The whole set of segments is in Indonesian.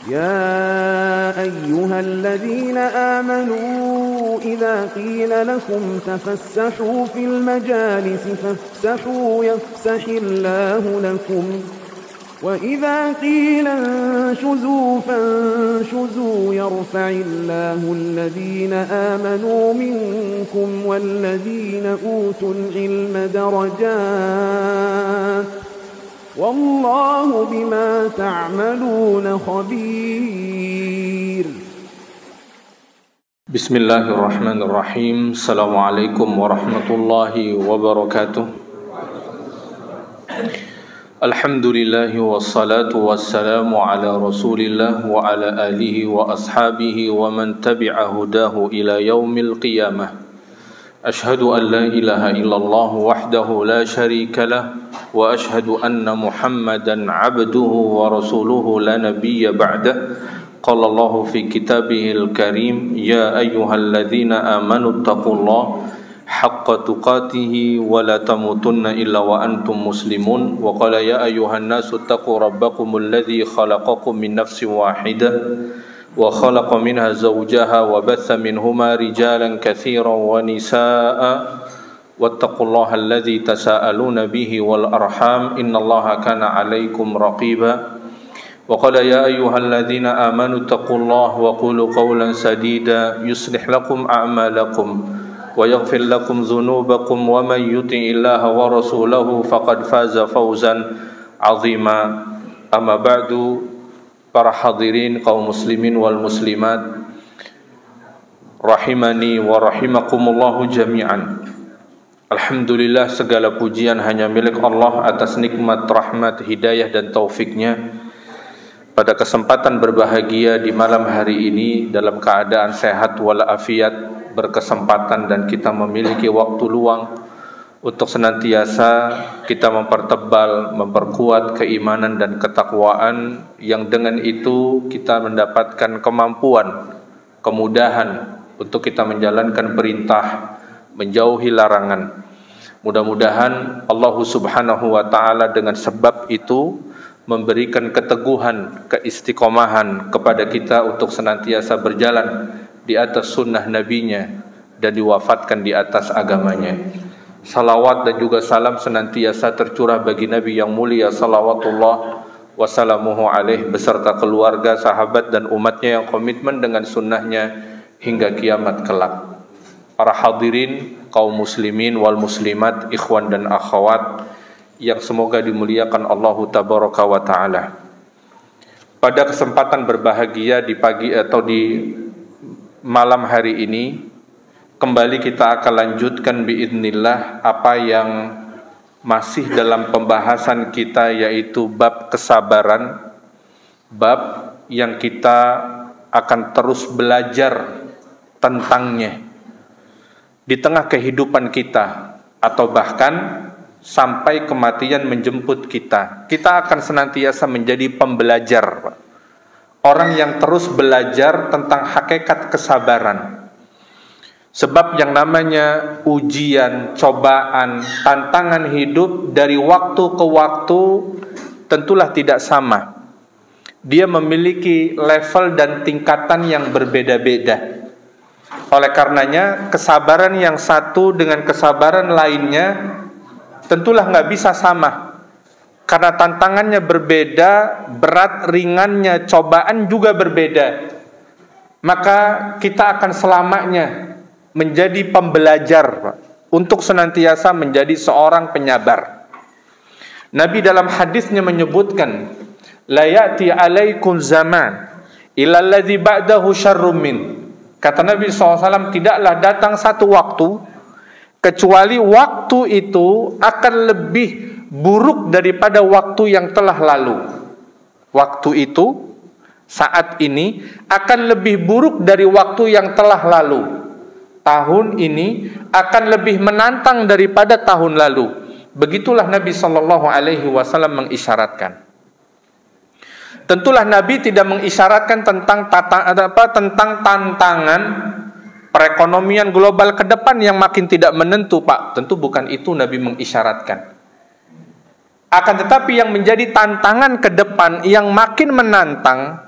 يا أيها الذين آمنوا إذا قيل لكم تفسحوا في المجالس فافسحوا يفسح الله لكم وإذا قيل انشزوا فانشزوا يرفع الله الذين آمنوا منكم والذين أوتوا العلم درجات والله بما تعملون خبير. بسم الله الرحمن الرحيم. السلام عليكم ورحمة الله وبركاته. الحمد لله والصلاة والسلام على رسول الله وعلى آله وأصحابه ومن تبع هداه إلى يوم القيامة. أشهد أن لا إله إلا الله وحده لا شريك له وأشهد أن محمدا عبده ورسوله لا نبي بعده. قال الله في كتابه الكريم يا أيها الذين آمنوا اتقوا الله حق تقاته ولا تموتن إلا وأنتم مسلمون. وقال يا أيها الناس اتقوا ربكم الذي خلقكم من نفس واحدة وخلق منها زوجها وبث منهما رجالا كثيرا ونساء واتقوا الله الذي تساءلون به والأرحام إن الله كان عليكم رقيبا. وقال يا أيها الذين آمنوا اتقوا الله وقولوا قولا سديدا يصلح لكم أعمالكم ويغفر لكم ذنوبكم ومن يطع الله ورسوله فقد فاز فوزا عظيما. أما بعد. Para hadirin kaum muslimin wal muslimat rahimani wa rahimakumullahu jami'an. Alhamdulillah, segala pujian hanya milik Allah atas nikmat, rahmat, hidayah dan taufiknya. Pada kesempatan berbahagia di malam hari ini dalam keadaan sehat walafiat, berkesempatan dan kita memiliki waktu luang untuk senantiasa kita mempertebal, memperkuat keimanan dan ketakwaan, yang dengan itu kita mendapatkan kemampuan, kemudahan untuk kita menjalankan perintah, menjauhi larangan. Mudah-mudahan Allah Subhanahu wa ta'ala dengan sebab itu memberikan keteguhan, keistiqomahan kepada kita untuk senantiasa berjalan di atas sunnah nabinya dan diwafatkan di atas agamanya. Salawat dan juga salam senantiasa tercurah bagi Nabi yang mulia salawatullah wassalamuhu alaih beserta keluarga, sahabat dan umatnya yang komitmen dengan sunnahnya hingga kiamat kelak. Para hadirin kaum muslimin wal muslimat, ikhwan dan akhwat yang semoga dimuliakan Allah tabaraka wa ta'ala. Pada kesempatan berbahagia di pagi atau di malam hari ini, kembali kita akan lanjutkan biidznillah apa yang masih dalam pembahasan kita, yaitu bab kesabaran, bab yang kita akan terus belajar tentangnya di tengah kehidupan kita atau bahkan sampai kematian menjemput kita. Kita akan senantiasa menjadi pembelajar, orang yang terus belajar tentang hakikat kesabaran. Sebab yang namanya ujian, cobaan, tantangan hidup dari waktu ke waktu tentulah tidak sama. Dia memiliki level dan tingkatan yang berbeda-beda. Oleh karenanya kesabaran yang satu dengan kesabaran lainnya tentulah nggak bisa sama. Karena tantangannya berbeda, berat ringannya cobaan juga berbeda. Maka kita akan selamanya menjadi pembelajar untuk senantiasa menjadi seorang penyabar. Nabi dalam hadisnya menyebutkan, la ya'ti 'alaikum zaman illa alladhi ba'dahu syarrum min. Kata Nabi SAW, tidaklah datang satu waktu kecuali waktu itu akan lebih buruk daripada waktu yang telah lalu. Waktu itu saat ini akan lebih buruk dari waktu yang telah lalu. Tahun ini akan lebih menantang daripada tahun lalu. Begitulah Nabi SAW mengisyaratkan. Tentulah Nabi tidak mengisyaratkan tentang tantangan perekonomian global ke depan yang makin tidak menentu, Pak. Tentu bukan itu Nabi mengisyaratkan. Akan tetapi yang menjadi tantangan ke depan yang makin menantang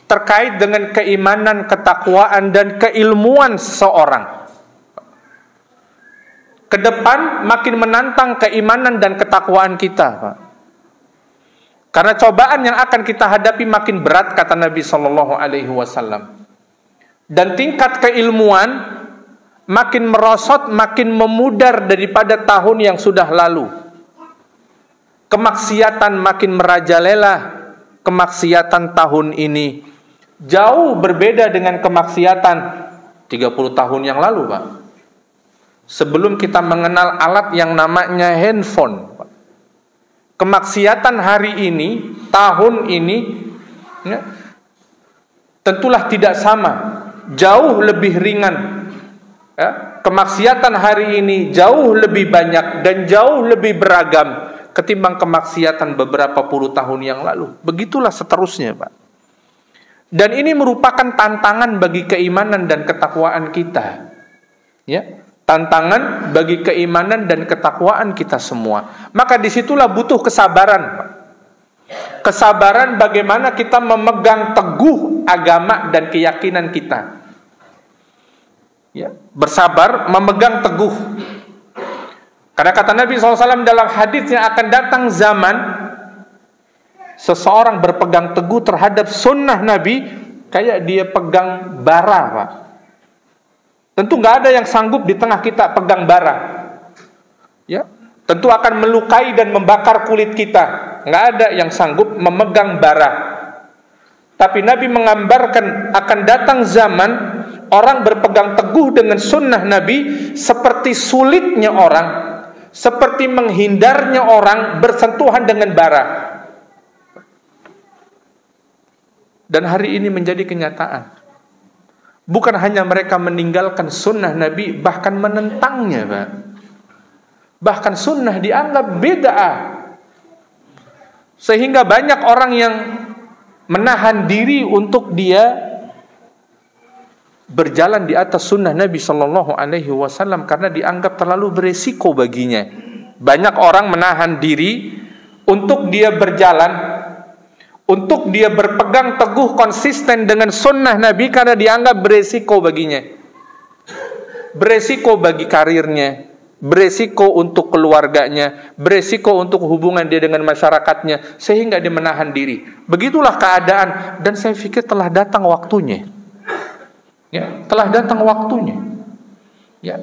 terkait dengan keimanan, ketakwaan, dan keilmuan seseorang. Ke depan makin menantang keimanan dan ketakwaan kita, Pak. Karena cobaan yang akan kita hadapi makin berat, kata Nabi SAW. Dan tingkat keilmuan makin merosot, makin memudar daripada tahun yang sudah lalu. Kemaksiatan makin merajalela. Kemaksiatan tahun ini jauh berbeda dengan kemaksiatan 30 tahun yang lalu, Pak. Sebelum kita mengenal alat yang namanya handphone, Pak. Kemaksiatan hari ini, tahun ini, ya, tentulah tidak sama, jauh lebih ringan. Ya, kemaksiatan hari ini jauh lebih banyak dan jauh lebih beragam ketimbang kemaksiatan beberapa puluh tahun yang lalu. Begitulah seterusnya, Pak. Dan ini merupakan tantangan bagi keimanan dan ketakwaan kita. Ya, tantangan bagi keimanan dan ketakwaan kita semua. Maka disitulah butuh kesabaran, Pak. Kesabaran bagaimana kita memegang teguh agama dan keyakinan kita. Ya, bersabar memegang teguh. Karena kata Nabi SAW dalam hadisnya, akan datang zaman seseorang berpegang teguh terhadap sunnah Nabi kayak dia pegang bara, Pak. Tentu nggak ada yang sanggup di tengah kita pegang bara. Ya, tentu akan melukai dan membakar kulit kita. Nggak ada yang sanggup memegang bara. Tapi Nabi menggambarkan akan datang zaman orang berpegang teguh dengan sunnah Nabi seperti sulitnya orang, seperti menghindarnya orang bersentuhan dengan bara. Dan hari ini menjadi kenyataan. Bukan hanya mereka meninggalkan sunnah Nabi, bahkan menentangnya, Pak. Bahkan sunnah dianggap bid'ah. Sehingga banyak orang yang menahan diri untuk dia berjalan di atas sunnah Nabi SAW karena dianggap terlalu beresiko baginya. Banyak orang menahan diri untuk dia berjalan, untuk dia berpegang teguh konsisten dengan sunnah Nabi karena dianggap beresiko baginya. Beresiko bagi karirnya, beresiko untuk keluarganya, beresiko untuk hubungan dia dengan masyarakatnya, sehingga dia menahan diri. Begitulah keadaan, dan saya pikir telah datang waktunya. Ya, telah datang waktunya. Ya,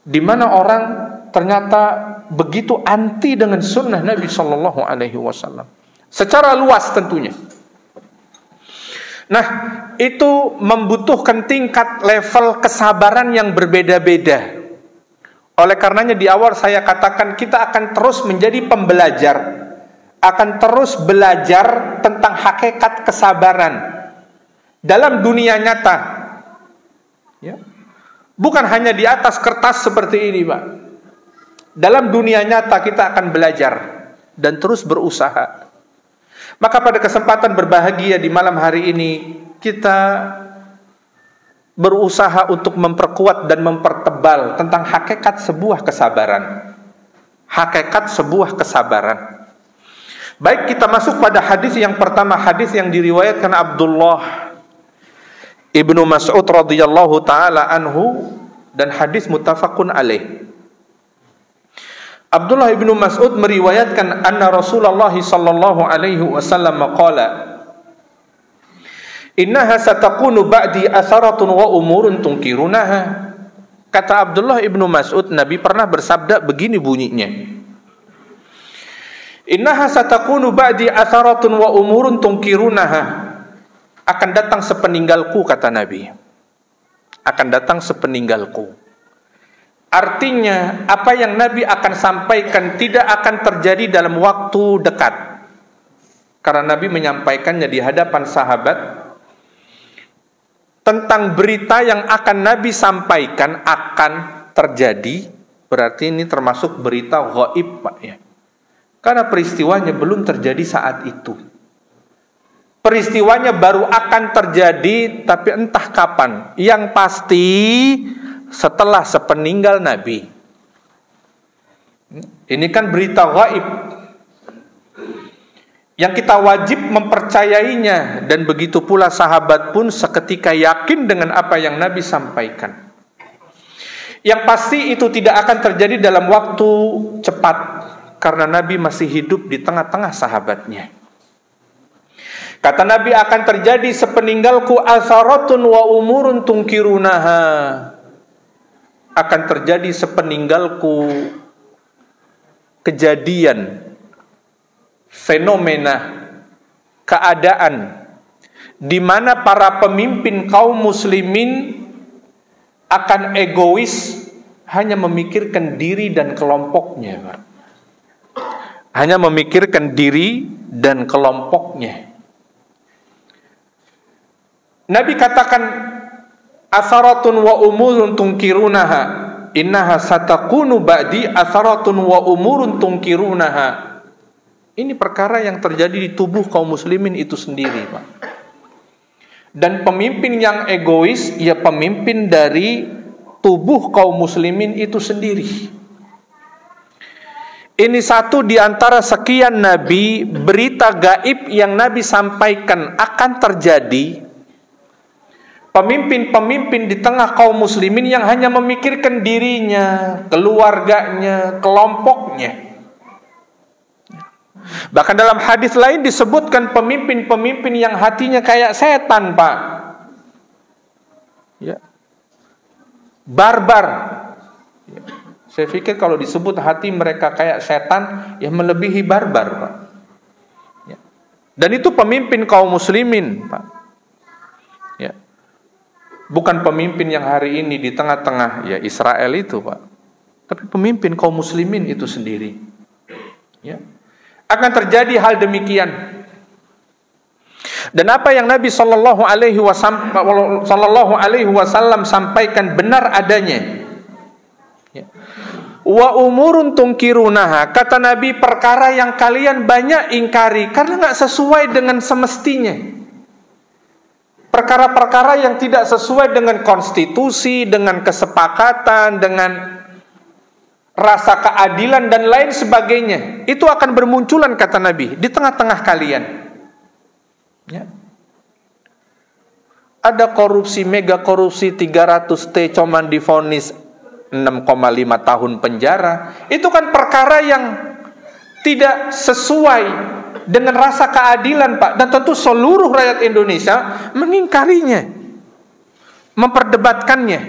di mana orang ternyata begitu anti dengan sunnah Nabi Shallallahu Alaihi Wasallam, secara luas tentunya. Nah, itu membutuhkan tingkat level kesabaran yang berbeda-beda. Oleh karenanya di awal saya katakan kita akan terus menjadi pembelajar, akan terus belajar tentang hakikat kesabaran dalam dunia nyata. Ya. Bukan hanya di atas kertas seperti ini, Pak. Dalam dunia nyata kita akan belajar dan terus berusaha. Maka pada kesempatan berbahagia di malam hari ini kita berusaha untuk memperkuat dan mempertebal tentang hakikat sebuah kesabaran. Hakikat sebuah kesabaran. Baik, kita masuk pada hadis yang pertama, hadis yang diriwayatkan Abdullah Ibnu Mas'ud radhiyallahu taala anhu, dan hadis muttafaqun alaih. Abdullah Ibnu Mas'ud meriwayatkan anna Rasulullah sallallahu alaihi wasallam qala, innaha satakunu ba'di atharatun wa umurun tunkirunaha. Kata Abdullah Ibnu Mas'ud, Nabi pernah bersabda begini bunyinya, innaha satakunu ba'di atharatun wa umurun tunkirunaha. Akan datang sepeninggalku, kata Nabi, akan datang sepeninggalku. Artinya apa yang Nabi akan sampaikan tidak akan terjadi dalam waktu dekat, karena Nabi menyampaikannya di hadapan sahabat. Tentang berita yang akan Nabi sampaikan akan terjadi, berarti ini termasuk berita ghaib, Pak, ya. Karena peristiwanya belum terjadi saat itu. Peristiwanya baru akan terjadi, tapi entah kapan. Yang pasti setelah sepeninggal Nabi. Ini kan berita ghaib. yang kita wajib mempercayainya, dan begitu pula sahabat pun seketika yakin dengan apa yang Nabi sampaikan. Yang pasti itu tidak akan terjadi dalam waktu cepat, karena Nabi masih hidup di tengah-tengah sahabatnya. Kata Nabi, akan terjadi sepeninggalku atharatun wa umurun tungkirunaha. Akan terjadi sepeninggalku kejadian, fenomena, keadaan di mana para pemimpin kaum muslimin akan egois, hanya memikirkan diri dan kelompoknya, Pak. Hanya memikirkan diri dan kelompoknya. Nabi katakan, atharatun wa umurun tungkirunaha, innaha satakunu ba'di atharatun wa umurun tungkirunaha. Ini perkara yang terjadi di tubuh kaum muslimin itu sendiri, Pak. Dan pemimpin yang egois, ya pemimpin dari tubuh kaum muslimin itu sendiri. Ini satu di antara sekian Nabi, berita gaib yang Nabi sampaikan akan terjadi. Pemimpin-pemimpin di tengah kaum muslimin yang hanya memikirkan dirinya, keluarganya, kelompoknya. Bahkan dalam hadis lain disebutkan pemimpin-pemimpin yang hatinya kayak setan, Pak. Ya. Barbar. Ya. Saya pikir kalau disebut hati mereka kayak setan, ya melebihi barbar, Pak. Ya. Dan itu pemimpin kaum muslimin, Pak. Ya. Bukan pemimpin yang hari ini di tengah-tengah ya Israel itu, Pak. Tapi pemimpin kaum muslimin itu sendiri. Ya. Akan terjadi hal demikian. Dan apa yang Nabi Sallallahu Alaihi Wasallam sampaikan benar adanya. Ya. Wa umurun tungkirunaha, kata Nabi, perkara yang kalian banyak ingkari karena nggak sesuai dengan semestinya. Perkara-perkara yang tidak sesuai dengan konstitusi, dengan kesepakatan, dengan rasa keadilan dan lain sebagainya, itu akan bermunculan, kata Nabi, di tengah-tengah kalian. Ya. Ada korupsi, mega korupsi 300T cuman divonis 6,5 tahun penjara. Itu kan perkara yang tidak sesuai dengan rasa keadilan, Pak. Dan tentu seluruh rakyat Indonesia mengingkarinya, memperdebatkannya,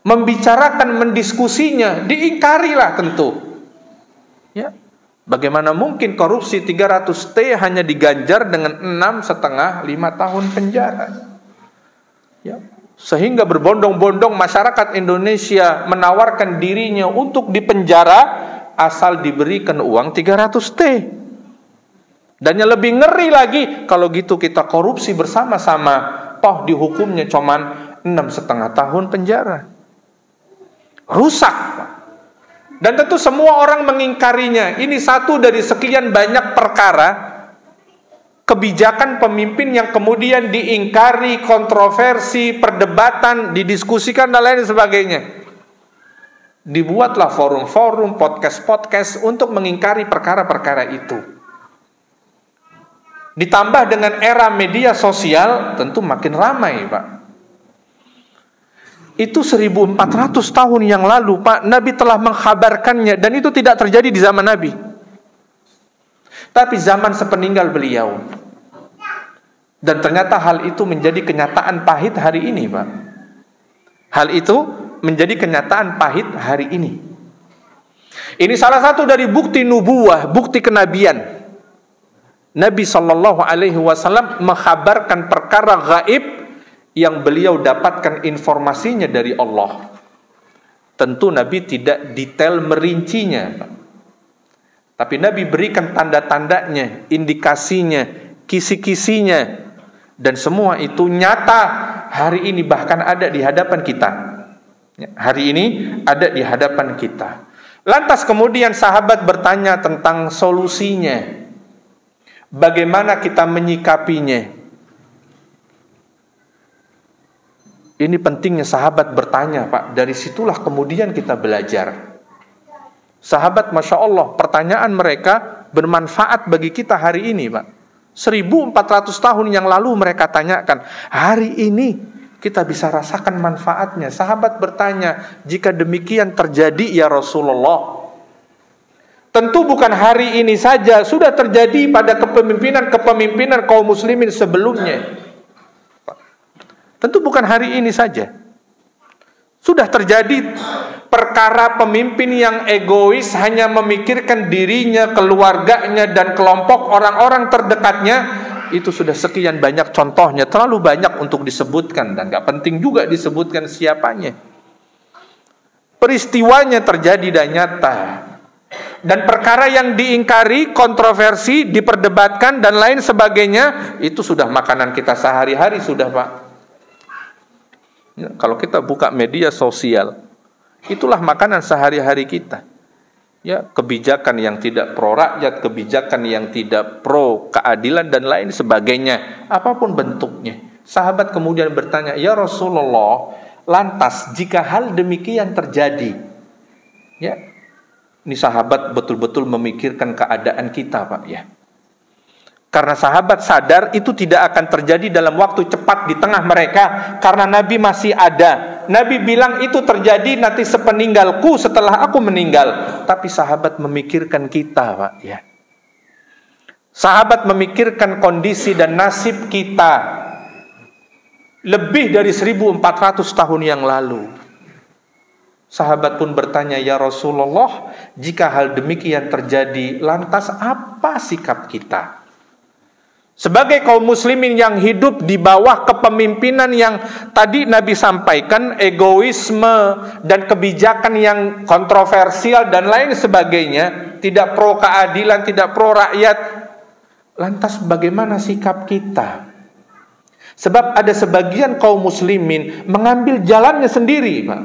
membicarakan, mendiskusinya, diingkarilah tentu. Ya. Bagaimana mungkin korupsi 300T hanya diganjar dengan 6,5 tahun penjara? Ya. Sehingga berbondong-bondong masyarakat Indonesia menawarkan dirinya untuk dipenjara asal diberikan uang 300T. Dan yang lebih ngeri lagi, kalau gitu kita korupsi bersama-sama, toh dihukumnya cuman 6,5 tahun penjara. Rusak, Pak. Dan tentu semua orang mengingkarinya. Ini satu dari sekian banyak perkara kebijakan pemimpin yang kemudian diingkari, kontroversi, perdebatan, didiskusikan dan lain sebagainya. Dibuatlah forum-forum, podcast-podcast untuk mengingkari perkara-perkara itu. Ditambah dengan era media sosial, tentu makin ramai, Pak. Itu 1400 tahun yang lalu, Pak, Nabi telah mengkhabarkannya, dan itu tidak terjadi di zaman Nabi. Tapi zaman sepeninggal beliau. Dan ternyata hal itu menjadi kenyataan pahit hari ini, Pak. Hal itu menjadi kenyataan pahit hari ini. Ini salah satu dari bukti nubuwah, bukti kenabian. Nabi SAW mengkhabarkan perkara gaib yang beliau dapatkan informasinya dari Allah. Tentu Nabi tidak detail merincinya, Pak. Tapi Nabi berikan tanda-tandanya, indikasinya, kisi-kisinya, dan semua itu nyata hari ini bahkan ada di hadapan kita. Hari ini ada di hadapan kita. Lantas kemudian sahabat bertanya tentang solusinya. Bagaimana kita menyikapinya? Ini pentingnya sahabat bertanya, Pak. Dari situlah kemudian kita belajar. Sahabat, Masya Allah, pertanyaan mereka bermanfaat bagi kita hari ini, Pak. 1400 tahun yang lalu mereka tanyakan, hari ini kita bisa rasakan manfaatnya. Sahabat bertanya, jika demikian terjadi ya Rasulullah, tentu bukan hari ini saja, sudah terjadi pada kepemimpinan kaum muslimin sebelumnya. Tentu bukan hari ini saja. Sudah terjadi perkara pemimpin yang egois, hanya memikirkan dirinya, keluarganya, dan kelompok orang-orang terdekatnya. Itu sudah sekian banyak contohnya, terlalu banyak untuk disebutkan, dan gak penting juga disebutkan siapanya. Peristiwanya terjadi dan nyata. Dan perkara yang diingkari, kontroversi, diperdebatkan, dan lain sebagainya, itu sudah makanan kita sehari-hari sudah, Pak. Ya, kalau kita buka media sosial, itulah makanan sehari-hari kita. Ya, kebijakan yang tidak pro rakyat, kebijakan yang tidak pro keadilan, dan lain sebagainya, apapun bentuknya. Sahabat kemudian bertanya, ya Rasulullah, lantas jika hal demikian terjadi, ya, ini sahabat betul-betul memikirkan keadaan kita, Pak, ya. Karena sahabat sadar itu tidak akan terjadi dalam waktu cepat di tengah mereka, karena Nabi masih ada. Nabi bilang itu terjadi nanti sepeninggalku, setelah aku meninggal. Tapi sahabat memikirkan kita, Pak, ya. Sahabat memikirkan kondisi dan nasib kita lebih dari 1400 tahun yang lalu. Sahabat pun bertanya, ya Rasulullah, jika hal demikian terjadi, lantas apa sikap kita? Sebagai kaum muslimin yang hidup di bawah kepemimpinan yang tadi Nabi sampaikan, egoisme dan kebijakan yang kontroversial dan lain sebagainya, tidak pro keadilan, tidak pro rakyat, lantas bagaimana sikap kita? Sebab ada sebagian kaum muslimin mengambil jalannya sendiri, Pak.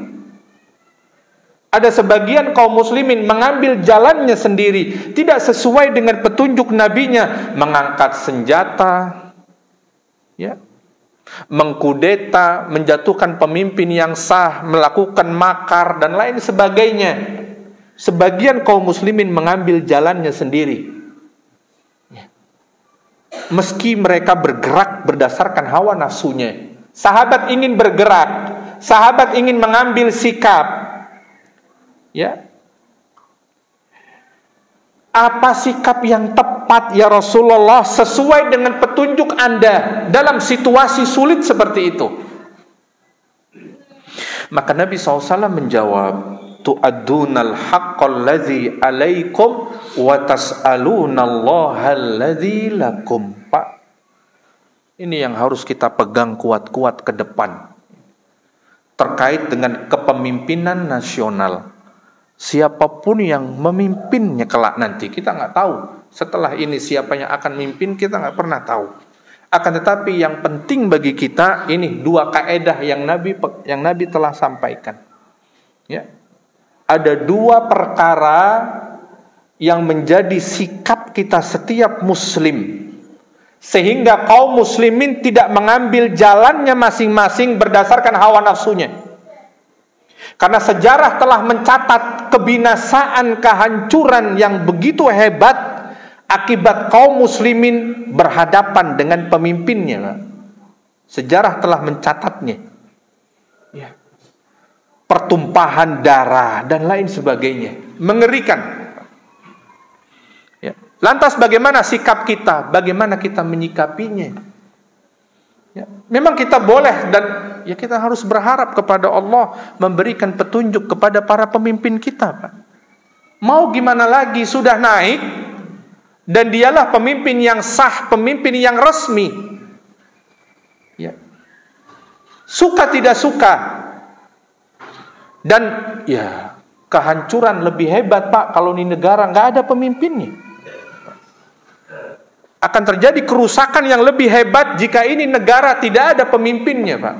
Ada sebagian kaum muslimin mengambil jalannya sendiri, tidak sesuai dengan petunjuk nabinya, mengangkat senjata, ya, mengkudeta, menjatuhkan pemimpin yang sah, melakukan makar dan lain sebagainya. Sebagian kaum muslimin mengambil jalannya sendiri, ya. Meski mereka bergerak berdasarkan hawa nafsunya. Sahabat ingin bergerak, sahabat ingin mengambil sikap. Ya, apa sikap yang tepat ya Rasulullah sesuai dengan petunjuk Anda dalam situasi sulit seperti itu? Maka Nabi SAW menjawab, tu'addunal haqqal ladzi alaikum wa tas'alunallaha alladzi lakum. Pak, ini yang harus kita pegang kuat-kuat ke depan terkait dengan kepemimpinan nasional. Siapapun yang memimpinnya kelak nanti, kita nggak tahu. Setelah ini siapa yang akan memimpin, kita nggak pernah tahu. Akan tetapi yang penting bagi kita, ini dua kaedah yang Nabi telah sampaikan. Ya. Ada dua perkara yang menjadi sikap kita setiap muslim, sehingga kaum muslimin tidak mengambil jalannya masing-masing berdasarkan hawa nafsunya. Karena sejarah telah mencatat kebinasaan, kehancuran yang begitu hebat akibat kaum muslimin berhadapan dengan pemimpinnya. Sejarah telah mencatatnya, ya. Pertumpahan darah dan lain sebagainya, mengerikan, ya. Lantas bagaimana sikap kita? Bagaimana kita menyikapinya? Ya, memang kita boleh dan ya kita harus berharap kepada Allah memberikan petunjuk kepada para pemimpin kita, Pak. Mau gimana lagi, sudah naik dan dialah pemimpin yang sah, pemimpin yang resmi. Ya. Suka tidak suka. Dan ya kehancuran lebih hebat, Pak, kalau di negara nggak ada pemimpinnya. Akan terjadi kerusakan yang lebih hebat jika ini negara tidak ada pemimpinnya, Pak.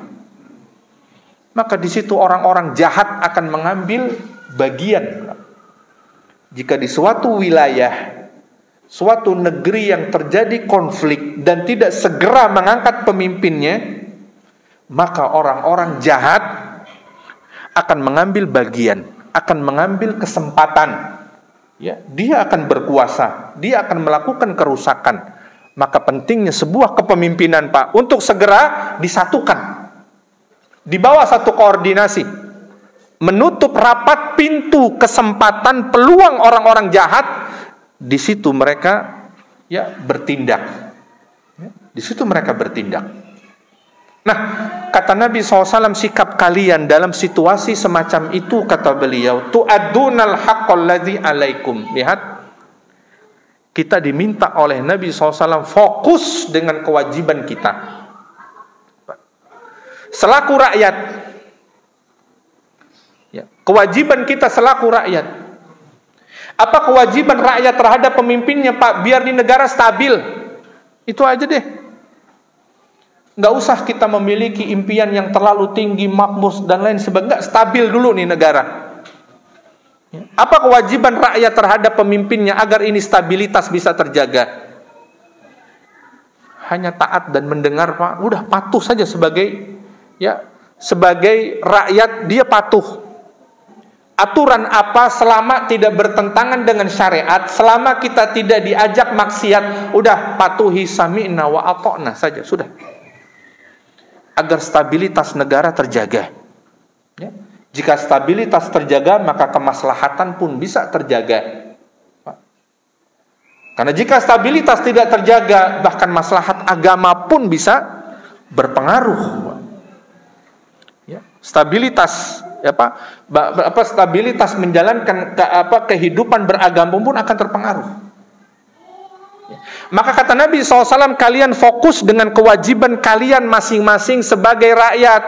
Maka di situ orang-orang jahat akan mengambil bagian, Pak. Jika di suatu wilayah, suatu negeri yang terjadi konflik dan tidak segera mengangkat pemimpinnya, maka orang-orang jahat akan mengambil bagian, akan mengambil kesempatan ya, dia akan berkuasa, dia akan melakukan kerusakan. Maka pentingnya sebuah kepemimpinan, Pak, untuk segera disatukan di bawah satu koordinasi, menutup rapat pintu kesempatan peluang orang-orang jahat. Di situ mereka ya bertindak. Di situ mereka bertindak. Nah, kata Nabi SAW, sikap kalian dalam situasi semacam itu, kata beliau, tu'addunal haqqal ladzi alaikum. Lihat, kita diminta oleh Nabi SAW fokus dengan kewajiban kita selaku rakyat. Ya, kewajiban kita selaku rakyat. Apa kewajiban rakyat terhadap pemimpinnya, Pak? Biar di negara stabil. Itu aja deh. Nggak usah kita memiliki impian yang terlalu tinggi, makmur dan lain sebagainya. Stabil dulu nih negara. Apa kewajiban rakyat terhadap pemimpinnya agar ini stabilitas bisa terjaga? Hanya taat dan mendengar, Pak. Udah patuh saja sebagai sebagai rakyat, dia patuh. Aturan apa selama tidak bertentangan dengan syariat, selama kita tidak diajak maksiat, udah patuhi, sami'na wa ata'na saja, sudah. Agar stabilitas negara terjaga. Ya. Jika stabilitas terjaga, maka kemaslahatan pun bisa terjaga. Karena jika stabilitas tidak terjaga, bahkan maslahat agama pun bisa berpengaruh. Ya. Stabilitas, stabilitas menjalankan kehidupan beragama pun akan terpengaruh. Maka kata Nabi SAW, kalian fokus dengan kewajiban kalian masing-masing sebagai rakyat,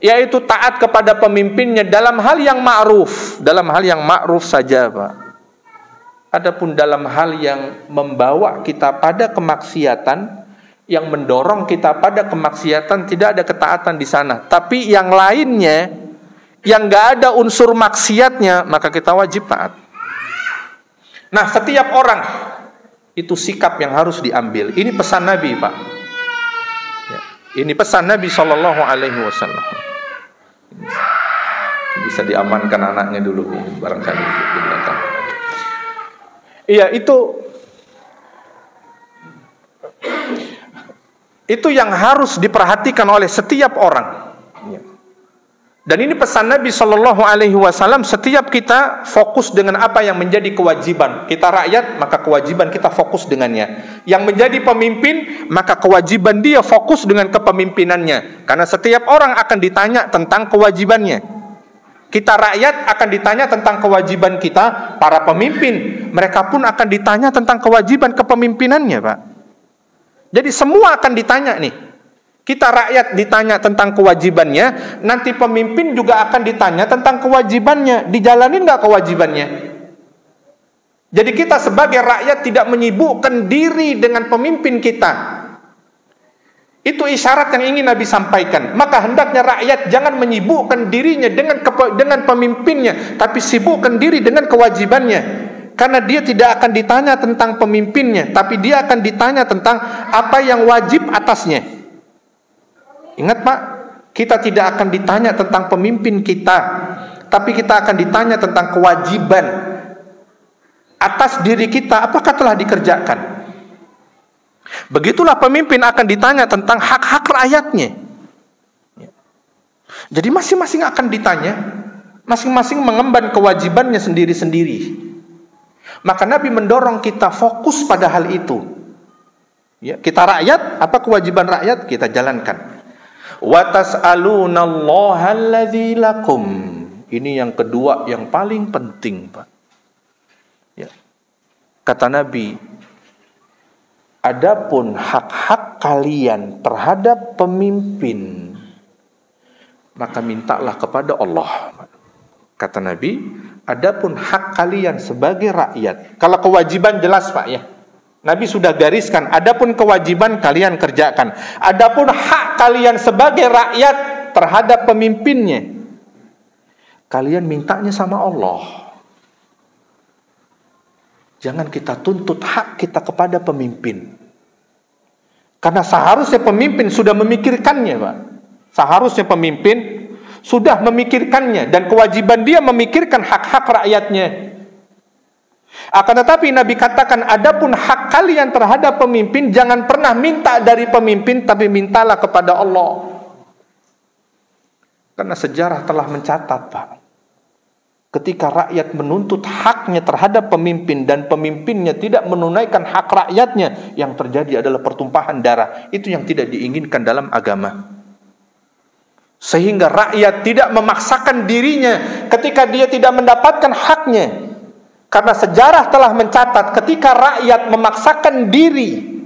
yaitu taat kepada pemimpinnya dalam hal yang ma'ruf. Dalam hal yang ma'ruf saja, Pak. Adapun dalam hal yang membawa kita pada kemaksiatan, yang mendorong kita pada kemaksiatan, tidak ada ketaatan di sana. Tapi yang lainnya, yang gak ada unsur maksiatnya, maka kita wajib taat. Nah, setiap orang itu sikap yang harus diambil. Ini pesan Nabi, Pak. Ya, ini pesan Nabi SAW. Bisa diamankan anaknya dulu, barangkali datang. Iya, itu yang harus diperhatikan oleh setiap orang. Dan ini pesan Nabi SAW. Setiap kita fokus dengan apa yang menjadi kewajiban kita rakyat, maka kewajiban kita fokus dengannya. Yang menjadi pemimpin, maka kewajiban dia fokus dengan kepemimpinannya. Karena setiap orang akan ditanya tentang kewajibannya. Kita rakyat akan ditanya tentang kewajiban kita. Para pemimpin, mereka pun akan ditanya tentang kewajiban kepemimpinannya, Pak. Jadi semua akan ditanya nih. Kita rakyat ditanya tentang kewajibannya, nanti pemimpin juga akan ditanya tentang kewajibannya. Dijalanin nggak kewajibannya? Jadi kita sebagai rakyat tidak menyibukkan diri dengan pemimpin kita. Itu isyarat yang ingin Nabi sampaikan. Maka hendaknya rakyat jangan menyibukkan dirinya dengan pemimpinnya, tapi sibukkan diri dengan kewajibannya. Karena dia tidak akan ditanya tentang pemimpinnya, tapi dia akan ditanya tentang apa yang wajib atasnya. Ingat, Pak, kita tidak akan ditanya tentang pemimpin kita, tapi kita akan ditanya tentang kewajiban atas diri kita, apakah telah dikerjakan. Begitulah pemimpin akan ditanya tentang hak-hak rakyatnya. Jadi masing-masing akan ditanya, masing-masing mengemban kewajibannya sendiri-sendiri. Maka Nabi mendorong kita fokus pada hal itu. Ya, kita rakyat, apa kewajiban rakyat kita jalankan. Wa tas'alunallaha alladzi lakum. Ini yang kedua yang paling penting, Pak. Ya. Kata Nabi, adapun hak-hak kalian terhadap pemimpin, maka mintalah kepada Allah. Kata Nabi, adapun hak kalian sebagai rakyat. Kalau kewajiban jelas, Pak, ya. Nabi sudah gariskan, adapun kewajiban kalian kerjakan. Adapun hak kalian sebagai rakyat terhadap pemimpinnya, kalian mintanya sama Allah. Jangan kita tuntut hak kita kepada pemimpin. Karena seharusnya pemimpin sudah memikirkannya, Pak. Seharusnya pemimpin sudah memikirkannya, dan kewajiban dia memikirkan hak-hak rakyatnya. Akan tetapi Nabi katakan, adapun hak kalian terhadap pemimpin, jangan pernah minta dari pemimpin, tapi mintalah kepada Allah. Karena sejarah telah mencatat, Pak, ketika rakyat menuntut haknya terhadap pemimpin dan pemimpinnya tidak menunaikan hak rakyatnya, yang terjadi adalah pertumpahan darah. Itu yang tidak diinginkan dalam agama. Sehingga rakyat tidak memaksakan dirinya ketika dia tidak mendapatkan haknya. Karena sejarah telah mencatat ketika rakyat memaksakan diri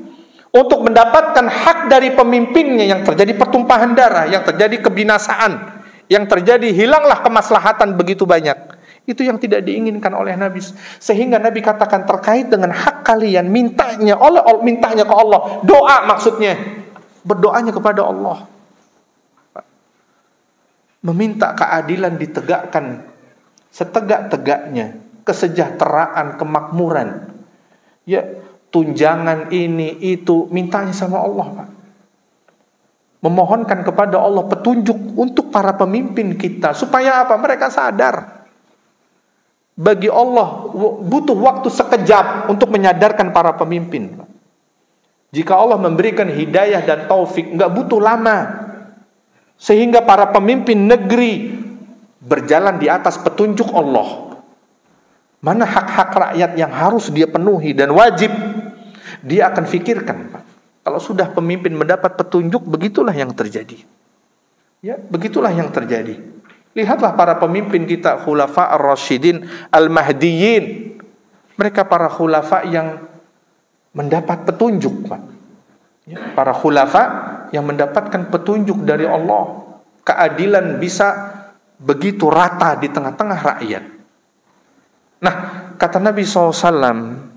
untuk mendapatkan hak dari pemimpinnya, yang terjadi pertumpahan darah, yang terjadi kebinasaan, yang terjadi hilanglah kemaslahatan begitu banyak. Itu yang tidak diinginkan oleh Nabi. Sehingga Nabi katakan terkait dengan hak kalian, mintanya ke Allah. Doa maksudnya, berdoanya kepada Allah. Meminta keadilan ditegakkan setegak-tegaknya, kesejahteraan, kemakmuran, ya, tunjangan ini itu, mintanya sama Allah, Pak. Memohonkan kepada Allah petunjuk untuk para pemimpin kita, supaya apa? Mereka sadar. Bagi Allah butuh waktu sekejap untuk menyadarkan para pemimpin. Jika Allah memberikan hidayah dan taufik, nggak butuh lama, sehingga para pemimpin negeri berjalan di atas petunjuk Allah. Mana hak-hak rakyat yang harus dia penuhi dan wajib, dia akan fikirkan, Pak. Kalau sudah pemimpin mendapat petunjuk, begitulah yang terjadi. Ya, begitulah yang terjadi. Lihatlah para pemimpin kita, khulafa ar-rasyidin al-mahdiyyin. Mereka para khulafa yang mendapat petunjuk, Pak. Ya, para khulafa yang mendapatkan petunjuk dari Allah. Keadilan bisa begitu rata di tengah-tengah rakyat. Nah, kata Nabi SAW,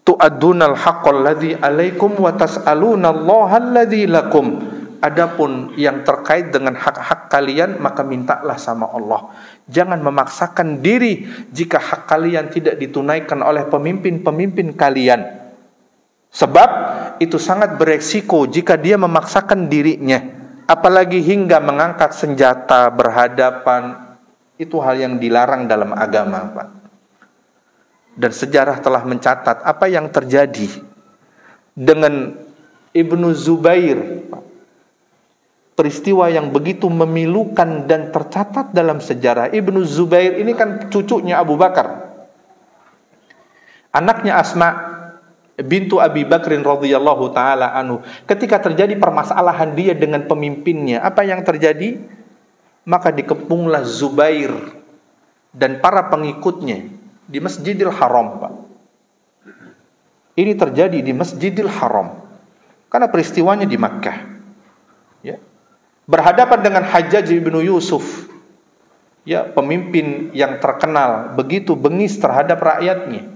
tu'addunal haqqal ladzi alaikum wa tas'alunallaha alladzi lakum. Adapun yang terkait dengan hak-hak kalian, maka mintalah sama Allah. Jangan memaksakan diri jika hak kalian tidak ditunaikan oleh pemimpin-pemimpin kalian. Sebab itu sangat beresiko jika dia memaksakan dirinya, apalagi hingga mengangkat senjata berhadapan. Itu hal yang dilarang dalam agama, Pak. Dan sejarah telah mencatat apa yang terjadi dengan Ibnu Zubair, peristiwa yang begitu memilukan dan tercatat dalam sejarah. Ibnu Zubair ini kan cucunya Abu Bakar, anaknya Asma bintu Abi Bakrin radhiyallahu taala anhu. Ketika terjadi permasalahan dia dengan pemimpinnya, apa yang terjadi? Maka dikepunglah Zubair dan para pengikutnya di Masjidil Haram, Pak. Ini terjadi di Masjidil Haram karena peristiwanya di Makkah. Ya. Berhadapan dengan Hajjaj ibnu Yusuf, ya, pemimpin yang terkenal begitu bengis terhadap rakyatnya.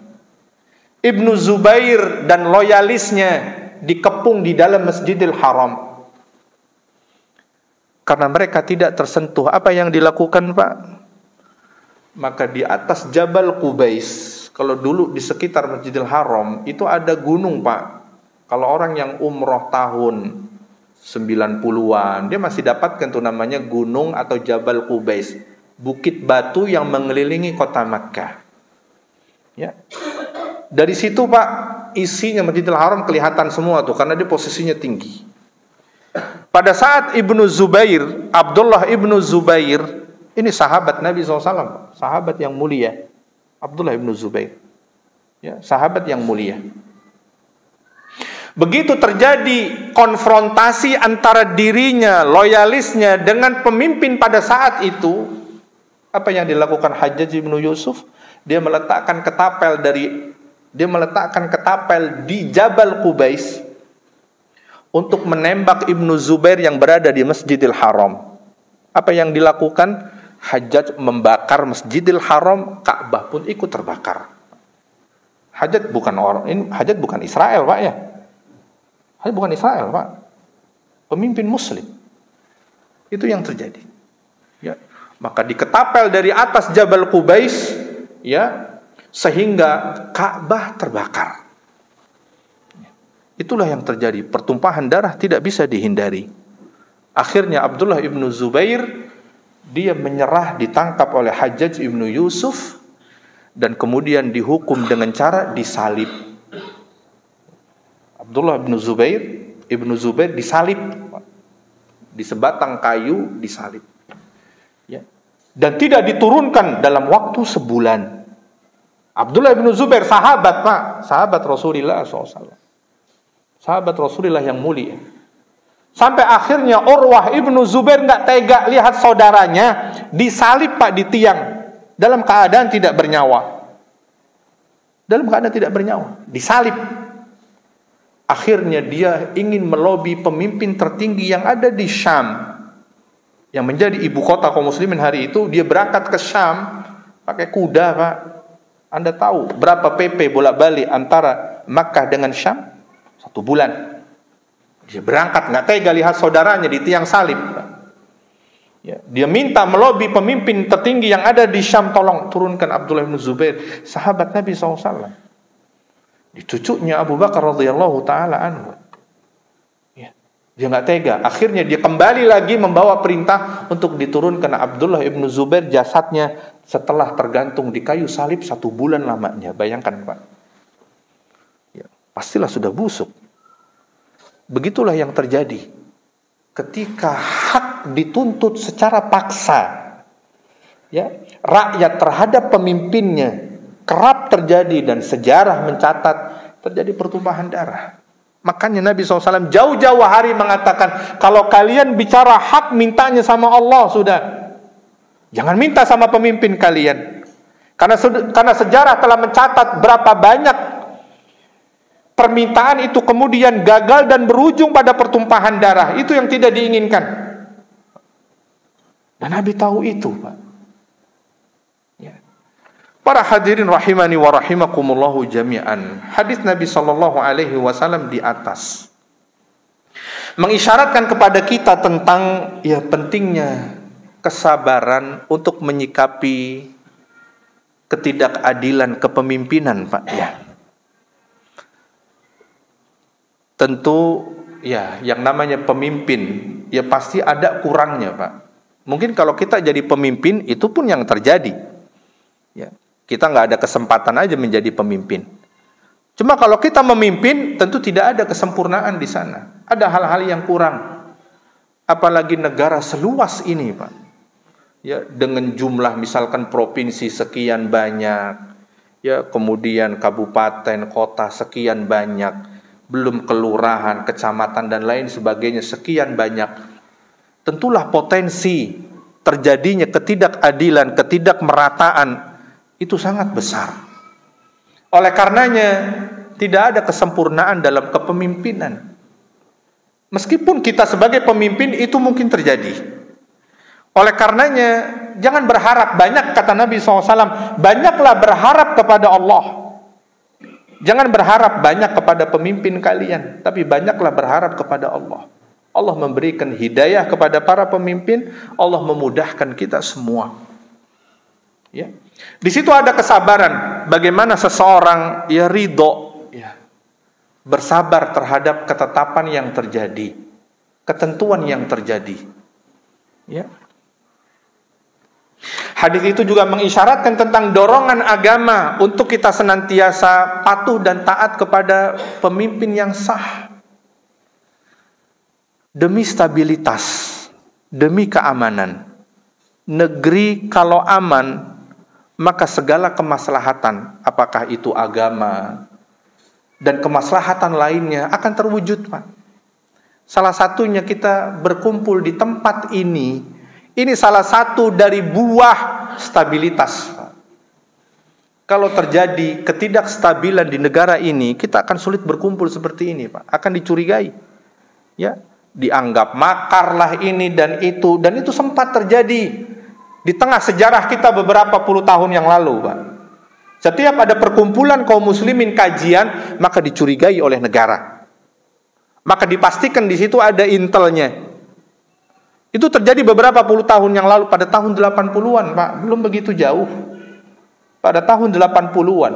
Ibnu Zubair dan loyalisnya dikepung di dalam Masjidil Haram karena mereka tidak tersentuh. Apa yang dilakukan, Pak? Maka di atas Jabal Qubais, kalau dulu di sekitar Masjidil Haram itu ada gunung, Pak. Kalau orang yang umroh tahun 90-an, dia masih dapatkan tuh namanya gunung atau Jabal Qubais, bukit batu yang mengelilingi kota Makkah. Ya. Dari situ, Pak, isinya Masjidil Haram kelihatan semua tuh karena dia posisinya tinggi. Pada saat Ibnu Zubair, Abdullah Ibnu Zubair, ini sahabat Nabi SAW, sahabat yang mulia, Abdullah Ibnu Zubair, ya, sahabat yang mulia. Begitu terjadi konfrontasi antara dirinya, loyalisnya dengan pemimpin pada saat itu, apa yang dilakukan Hajjaj ibnu Yusuf? Dia meletakkan ketapel di Jabal Qubais untuk menembak Ibnu Zubair yang berada di Masjidil Haram. Apa yang dilakukan? Hajjaj membakar Masjidil Haram, Ka'bah pun ikut terbakar. Hajjaj bukan Israel, Pak, ya. Hajjaj bukan Israel, Pak. Pemimpin muslim. Itu yang terjadi. Ya. Maka diketapel dari atas Jabal Qubais, ya, sehingga Ka'bah terbakar. Itulah yang terjadi. Pertumpahan darah tidak bisa dihindari. Akhirnya Abdullah ibnu Zubair, dia menyerah, ditangkap oleh Hajjaj ibnu Yusuf, dan kemudian dihukum dengan cara disalib. Abdullah bin Zubair disalib di sebatang kayu, disalib. Ya. Dan tidak diturunkan dalam waktu sebulan. Abdullah bin Zubair sahabat, Pak, sahabat Rasulullah SAW, sahabat Rasulullah yang mulia. Sampai akhirnya Urwah ibnu Zubair nggak tega lihat saudaranya disalib, Pak, di tiang dalam keadaan tidak bernyawa. Dalam keadaan tidak bernyawa, disalib. Akhirnya dia ingin melobi pemimpin tertinggi yang ada di Syam, yang menjadi ibu kota kaum muslimin hari itu. Dia berangkat ke Syam pakai kuda, Pak. Anda tahu berapa PP bolak-balik antara Makkah dengan Syam? 1 bulan. Dia berangkat, nggak tega lihat saudaranya di tiang salib. Ya, dia minta melobi pemimpin tertinggi yang ada di Syam, tolong turunkan Abdullah bin Zubair, sahabat Nabi SAW. Di cucunya Abu Bakar radhiyallahu taala anhu. Ya, dia nggak tega. Akhirnya dia kembali lagi membawa perintah untuk diturunkan Abdullah bin Zubair, jasadnya setelah tergantung di kayu salib 1 bulan lamanya. Bayangkan, Pak. Ya, pastilah sudah busuk. Begitulah yang terjadi ketika hak dituntut secara paksa. Ya, rakyat terhadap pemimpinnya kerap terjadi, dan sejarah mencatat terjadi pertumpahan darah. Makanya Nabi SAW jauh-jauh hari mengatakan, kalau kalian bicara hak, mintanya sama Allah sudah. Jangan minta sama pemimpin kalian. Karena sejarah telah mencatat berapa banyak permintaan itu kemudian gagal dan berujung pada pertumpahan darah. Itu yang tidak diinginkan. Dan Nabi tahu itu, Pak. Ya. Para hadirin rahimani wa rahimakumullahu jami'an. Hadis Nabi SAW di atas mengisyaratkan kepada kita tentang pentingnya kesabaran untuk menyikapi ketidakadilan kepemimpinan, Pak. Ya. Tentu yang namanya pemimpin pasti ada kurangnya, Pak. Mungkin kalau kita jadi pemimpin itu pun yang terjadi. Ya, kita nggak ada kesempatan aja menjadi pemimpin. Cuma kalau kita memimpin tentu tidak ada kesempurnaan di sana. Ada hal-hal yang kurang. Apalagi negara seluas ini, Pak. Ya, dengan jumlah misalkan provinsi sekian banyak, ya, kemudian kabupaten, kota sekian banyak, belum kelurahan, kecamatan dan lain sebagainya sekian banyak. Tentulah potensi terjadinya ketidakadilan, ketidakmerataan itu sangat besar. Oleh karenanya tidak ada kesempurnaan dalam kepemimpinan. Meskipun kita sebagai pemimpin itu mungkin terjadi. Oleh karenanya jangan berharap banyak, kata Nabi SAW, banyaklah berharap kepada Allah. Jangan berharap banyak kepada pemimpin kalian, tapi banyaklah berharap kepada Allah. Allah memberikan hidayah kepada para pemimpin, Allah memudahkan kita semua. Ya. Di situ ada kesabaran, bagaimana seseorang ridho, bersabar terhadap ketetapan yang terjadi, ketentuan yang terjadi. Ya. Hadis itu juga mengisyaratkan tentang dorongan agama untuk kita senantiasa patuh dan taat kepada pemimpin yang sah. Demi stabilitas, demi keamanan. Negeri kalau aman, maka segala kemaslahatan, apakah itu agama dan kemaslahatan lainnya akan terwujud, Pak. Salah satunya kita berkumpul di tempat ini. Ini salah satu dari buah stabilitas. Kalau terjadi ketidakstabilan di negara ini, kita akan sulit berkumpul seperti ini, Pak. Akan dicurigai. Ya, dianggap makar lah ini dan itu sempat terjadi di tengah sejarah kita beberapa puluh tahun yang lalu, Pak. Setiap ada perkumpulan kaum muslimin kajian, maka dicurigai oleh negara. Maka dipastikan di situ ada intelnya. Itu terjadi beberapa puluh tahun yang lalu, pada tahun 80-an, Pak. Belum begitu jauh. Pada tahun 80-an.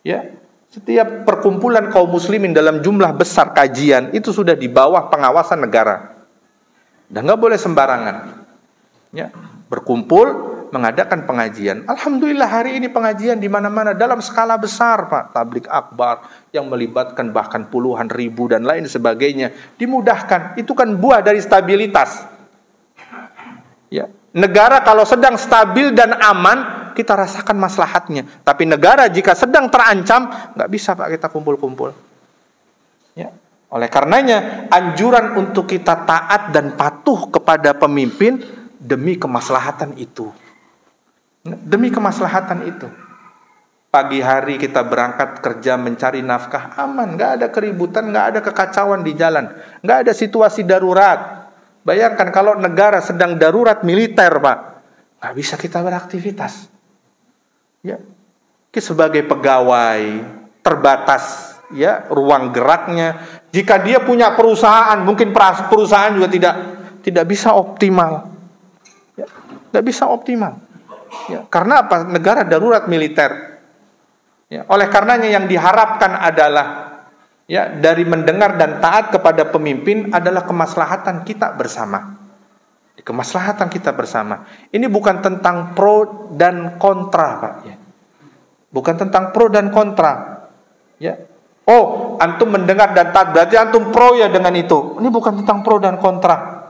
Ya. Setiap perkumpulan kaum muslimin dalam jumlah besar kajian itu sudah di bawah pengawasan negara. Dan nggak boleh sembarangan. Ya. Berkumpul, mengadakan pengajian. Alhamdulillah hari ini pengajian di mana-mana dalam skala besar, Pak. Tablik akbar yang melibatkan bahkan puluhan ribu dan lain sebagainya. Dimudahkan. Itu kan buah dari stabilitas. Ya. Negara kalau sedang stabil dan aman, kita rasakan maslahatnya. Tapi negara jika sedang terancam, nggak bisa, Pak, kita kumpul-kumpul. Ya. Oleh karenanya, anjuran untuk kita taat dan patuh kepada pemimpin demi kemaslahatan itu. Demi kemaslahatan itu. Pagi hari kita berangkat kerja mencari nafkah aman, nggak ada keributan, nggak ada kekacauan di jalan, nggak ada situasi darurat. Bayangkan kalau negara sedang darurat militer, Pak, nggak bisa kita beraktivitas. Ya, sebagai pegawai terbatas, ya, ruang geraknya. Jika dia punya perusahaan, mungkin perusahaan juga tidak bisa optimal. Ya, tidak bisa optimal. Ya, karena apa? Negara darurat militer. Ya, oleh karenanya yang diharapkan adalah, ya, dari mendengar dan taat kepada pemimpin adalah kemaslahatan kita bersama. Kemaslahatan kita bersama. Ini bukan tentang pro dan kontra, Pak. Ya. Bukan tentang pro dan kontra. Ya. Oh, antum mendengar dan taat berarti antum pro ya dengan itu. Ini bukan tentang pro dan kontra.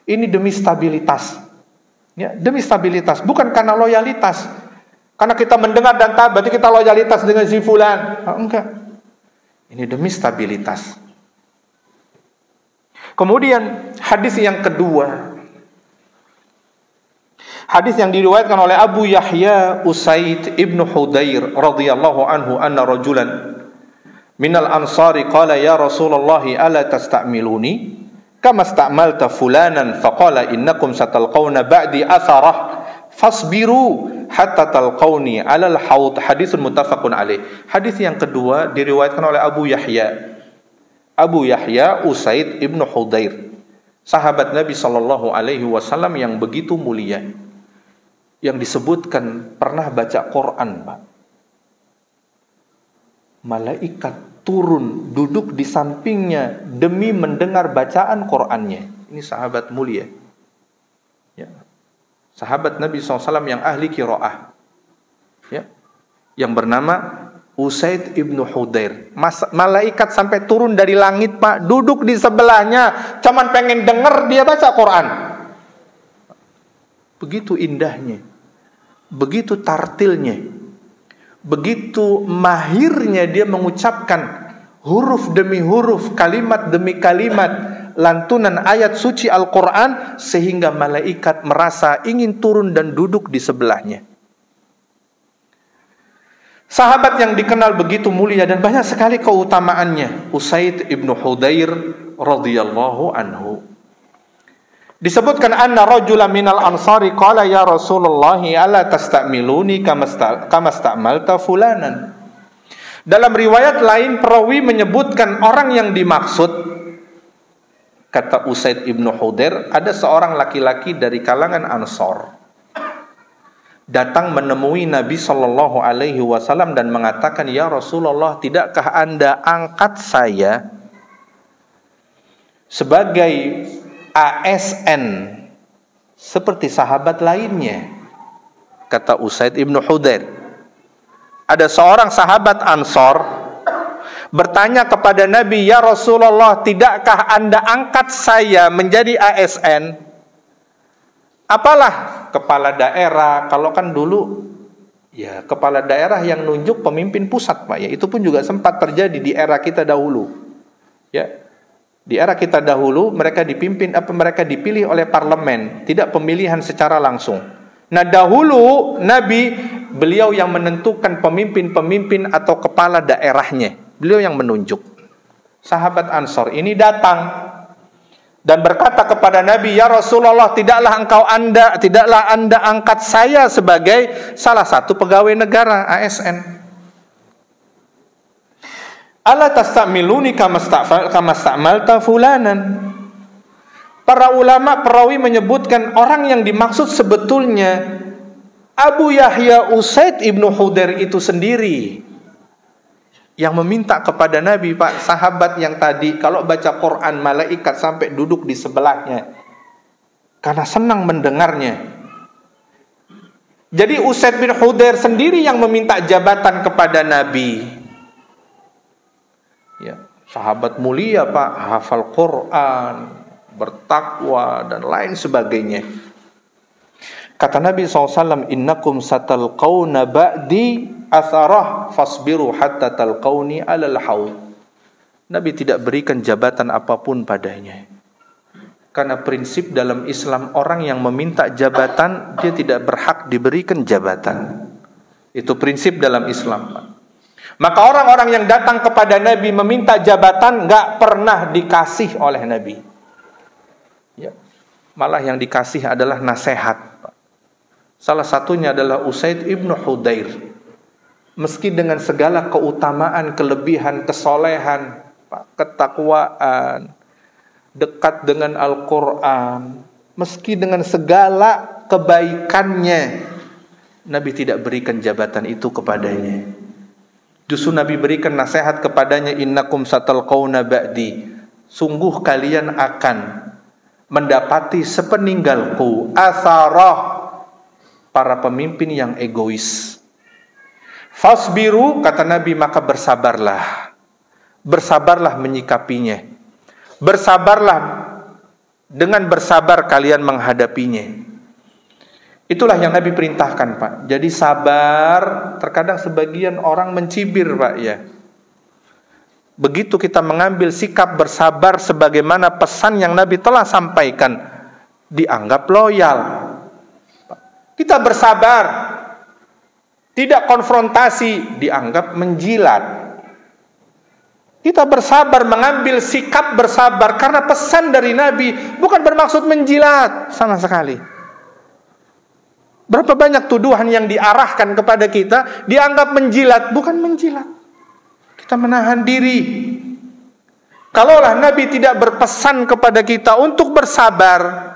Ini demi stabilitas. Ya, demi stabilitas, bukan karena loyalitas. Karena kita mendengar dan taat berarti kita loyalitas dengan si fulan. Enggak. Ini demi stabilitas. Kemudian hadis yang kedua. Hadis yang diriwayatkan oleh Abu Yahya Usaid ibnu Hudair radhiyallahu anhu anna rajulan minal ansari qala ya Rasulullah ala tasta'miluni kama sta'malta fulanan faqala innakum satalqawna ba'di atharah fasbiru hatta talqawni alal haud. Hadisun muttafaqun alaih. Hadis yang kedua diriwayatkan oleh Abu Yahya Usaid ibnu Hudair, sahabat Nabi sallallahu alaihi wasallam yang begitu mulia, yang disebutkan pernah baca Quran, Pak. Malaikat turun duduk di sampingnya demi mendengar bacaan Qur'annya. Ini sahabat mulia, ya. Sahabat Nabi SAW yang ahli qiraah, ya, yang bernama Usaid ibnu Hudair. Malaikat sampai turun dari langit, Pak, duduk di sebelahnya, cuman pengen denger dia baca Quran. Begitu indahnya, begitu tartilnya, begitu mahirnya dia mengucapkan huruf demi huruf, kalimat demi kalimat, lantunan ayat suci Al-Quran, sehingga malaikat merasa ingin turun dan duduk di sebelahnya. Sahabat yang dikenal begitu mulia dan banyak sekali keutamaannya, Usaid ibnu Hudair radhiyallahu anhu. Disebutkan anna rajula minal ansari qala ya Rasulullah ala tasta'miluni kama sta'malta fulanan. Dalam riwayat lain perawi menyebutkan orang yang dimaksud, kata Usaid ibnu Hudair, ada seorang laki-laki dari kalangan Ansor datang menemui Nabi sallallahu alaihi wasallam dan mengatakan, ya Rasulullah, tidakkah Anda angkat saya sebagai ASN seperti sahabat lainnya? Kata Usaid ibnu Hudair. Ada seorang sahabat Ansor bertanya kepada Nabi, ya Rasulullah, tidakkah Anda angkat saya menjadi ASN? Apalah kepala daerah, kalau kan dulu ya kepala daerah yang nunjuk pemimpin pusat, Pak, ya itu pun juga sempat terjadi di era kita dahulu. Ya. Di era kita dahulu mereka dipilih oleh parlemen, tidak pemilihan secara langsung. Nah, dahulu Nabi, beliau yang menentukan pemimpin-pemimpin atau kepala daerahnya. Beliau yang menunjuk. Sahabat Ansor ini datang dan berkata kepada Nabi, ya Rasulullah, tidaklah Anda angkat saya sebagai salah satu pegawai negara, ASN. Ala tastamiluni kama sta'malta fulanan. Para ulama perawi menyebutkan orang yang dimaksud sebetulnya Abu Yahya Usaid ibnu Hudair itu sendiri yang meminta kepada Nabi, Pak, sahabat yang tadi kalau baca Quran malaikat sampai duduk di sebelahnya karena senang mendengarnya. Jadi Usaid bin Hudayr sendiri yang meminta jabatan kepada Nabi. Ya, sahabat mulia Pak, hafal Quran, bertakwa dan lain sebagainya. Kata Nabi SAW, innakum satalqawna ba'di atharah fasbiru hatta talqawni alal haud. Nabi tidak berikan jabatan apapun padanya. Karena prinsip dalam Islam, orang yang meminta jabatan, dia tidak berhak diberikan jabatan. Itu prinsip dalam Islam, Pak. Maka orang-orang yang datang kepada Nabi meminta jabatan gak pernah dikasih oleh Nabi. Ya. Malah yang dikasih adalah nasihat, Pak. Salah satunya adalah Usaid ibn Hudayr. Meski dengan segala keutamaan, kelebihan, kesolehan, Pak, ketakwaan, dekat dengan Al-Quran, meski dengan segala kebaikannya, Nabi tidak berikan jabatan itu kepadanya. Justru Nabi berikan nasihat kepadanya, innakum satalqawna ba'di, sungguh kalian akan mendapati sepeninggalku atharah, para pemimpin yang egois. Fasbiru, kata Nabi, maka bersabarlah. Bersabarlah menyikapinya. Bersabarlah, dengan bersabar kalian menghadapinya. Itulah yang Nabi perintahkan, Pak. Jadi sabar, terkadang sebagian orang mencibir, Pak, ya. Begitu kita mengambil sikap bersabar sebagaimana pesan yang Nabi telah sampaikan, dianggap loyal. Kita bersabar, tidak konfrontasi, dianggap menjilat. Kita bersabar, mengambil sikap bersabar karena pesan dari Nabi, bukan bermaksud menjilat sama sekali. Berapa banyak tuduhan yang diarahkan kepada kita, dianggap menjilat, bukan menjilat. Kita menahan diri. Kalaulah Nabi tidak berpesan kepada kita untuk bersabar,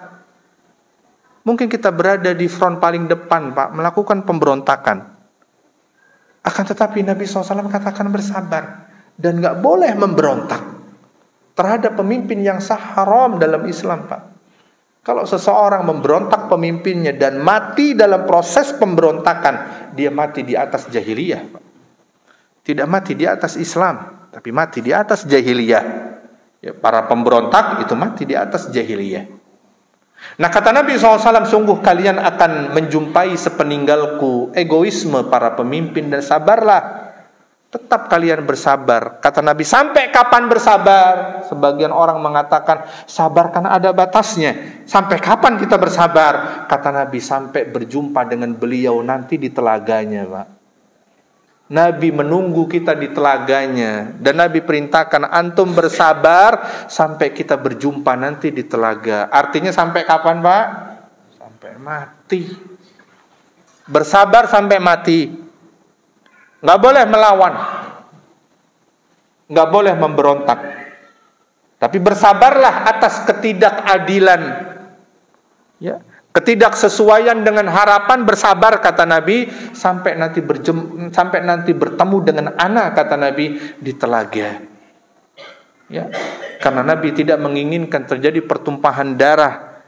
mungkin kita berada di front paling depan, Pak, melakukan pemberontakan. Akan tetapi Nabi SAW katakan bersabar. Dan gak boleh memberontak terhadap pemimpin yang sah, haram dalam Islam, Pak. Kalau seseorang memberontak pemimpinnya dan mati dalam proses pemberontakan, dia mati di atas jahiliyah, Pak. Tidak mati di atas Islam, tapi mati di atas jahiliyah. Ya, para pemberontak itu mati di atas jahiliyah. Nah, kata Nabi SAW, sungguh kalian akan menjumpai sepeninggalku egoisme para pemimpin, dan sabarlah. Tetap kalian bersabar. Kata Nabi, sampai kapan bersabar? Sebagian orang mengatakan, sabar kan ada batasnya. Sampai kapan kita bersabar? Kata Nabi, sampai berjumpa dengan beliau nanti di telaganya, Pak. Nabi menunggu kita di telaganya. Dan Nabi perintahkan, antum bersabar sampai kita berjumpa nanti di telaga. Artinya sampai kapan, Pak? Sampai mati. Bersabar sampai mati. Nggak boleh melawan, nggak boleh memberontak, tapi bersabarlah atas ketidakadilan, ya, ketidaksesuaian dengan harapan. Bersabar, kata Nabi, sampai nanti bertemu dengan anak, kata Nabi, di telaga. Ya, karena Nabi tidak menginginkan terjadi pertumpahan darah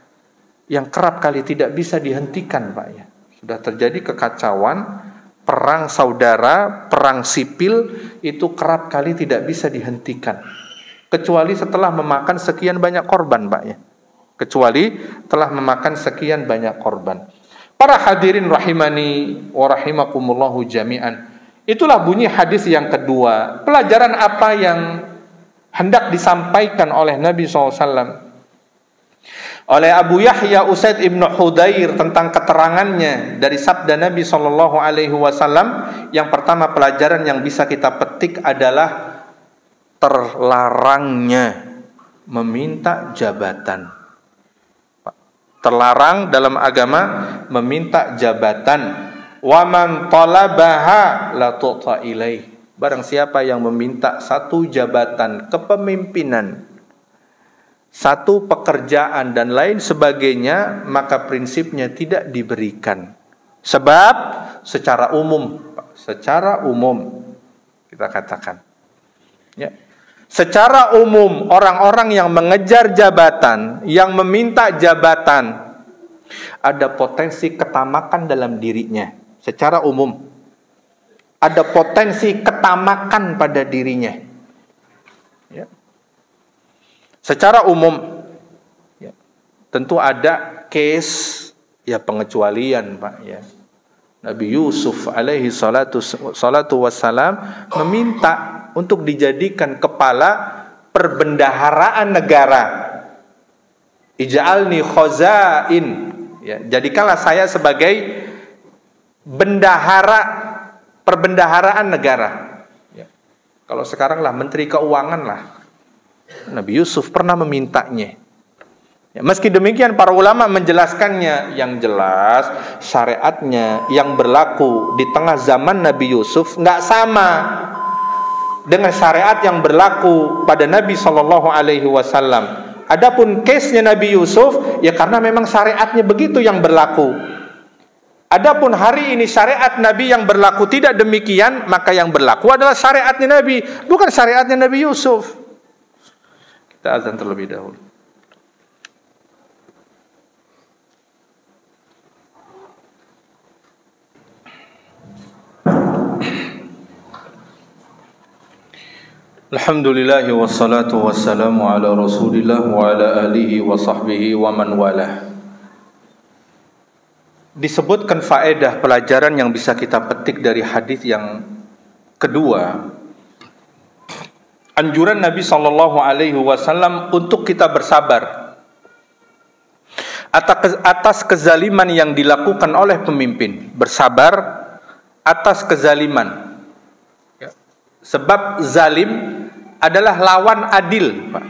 yang kerap kali tidak bisa dihentikan, Pak, ya. Sudah terjadi kekacauan. Perang saudara, perang sipil itu kerap kali tidak bisa dihentikan. Kecuali setelah memakan sekian banyak korban, Pak, ya. Kecuali telah memakan sekian banyak korban. Para hadirin rahimani wa rahimakumullahu jami'an. Itulah bunyi hadis yang kedua. Pelajaran apa yang hendak disampaikan oleh Nabi SAW? Oleh Abu Yahya Usaid ibn Hudayr tentang keterangannya dari sabda Nabi SAW. Yang pertama, pelajaran yang bisa kita petik adalah terlarangnya meminta jabatan. Terlarang dalam agama meminta jabatan. Wa man talabaha la tu'ta ilaih. Barang siapa yang meminta satu jabatan kepemimpinan, satu pekerjaan dan lain sebagainya, maka prinsipnya tidak diberikan. Sebab secara umum kita katakan, ya, secara umum orang-orang yang mengejar jabatan, yang meminta jabatan, ada potensi ketamakan dalam dirinya secara umum. Ada potensi ketamakan pada dirinya. Ya. Secara umum, ya, tentu ada case ya pengecualian, Pak, ya. Nabi Yusuf alaihi salatu wassalam meminta untuk dijadikan kepala perbendaharaan negara. Ij'alni khazain, ya, jadikanlah saya sebagai bendahara perbendaharaan negara. Ya. Kalau sekarang lah menteri keuangan lah. Nabi Yusuf pernah memintanya. Ya, meski demikian para ulama menjelaskannya, yang jelas syariatnya yang berlaku di tengah zaman Nabi Yusuf nggak sama dengan syariat yang berlaku pada Nabi Shallallahu Alaihi Wasallam. Adapun case-nya Nabi Yusuf, ya karena memang syariatnya begitu yang berlaku. Adapun hari ini syariat Nabi yang berlaku tidak demikian, maka yang berlaku adalah syariatnya Nabi, bukan syariatnya Nabi Yusuf. Kita azan terlebih dahulu. Alhamdulillah wassalatu wassalamu ala Rasulillah wa ala alihi wa sahbihi wa man walah. Disebutkan faedah pelajaran yang bisa kita petik dari hadis yang kedua. Anjuran Nabi sallallahu alaihi wasallam untuk kita bersabar atas kezaliman yang dilakukan oleh pemimpin. Bersabar atas kezaliman. Sebab zalim adalah lawan adil, Pak.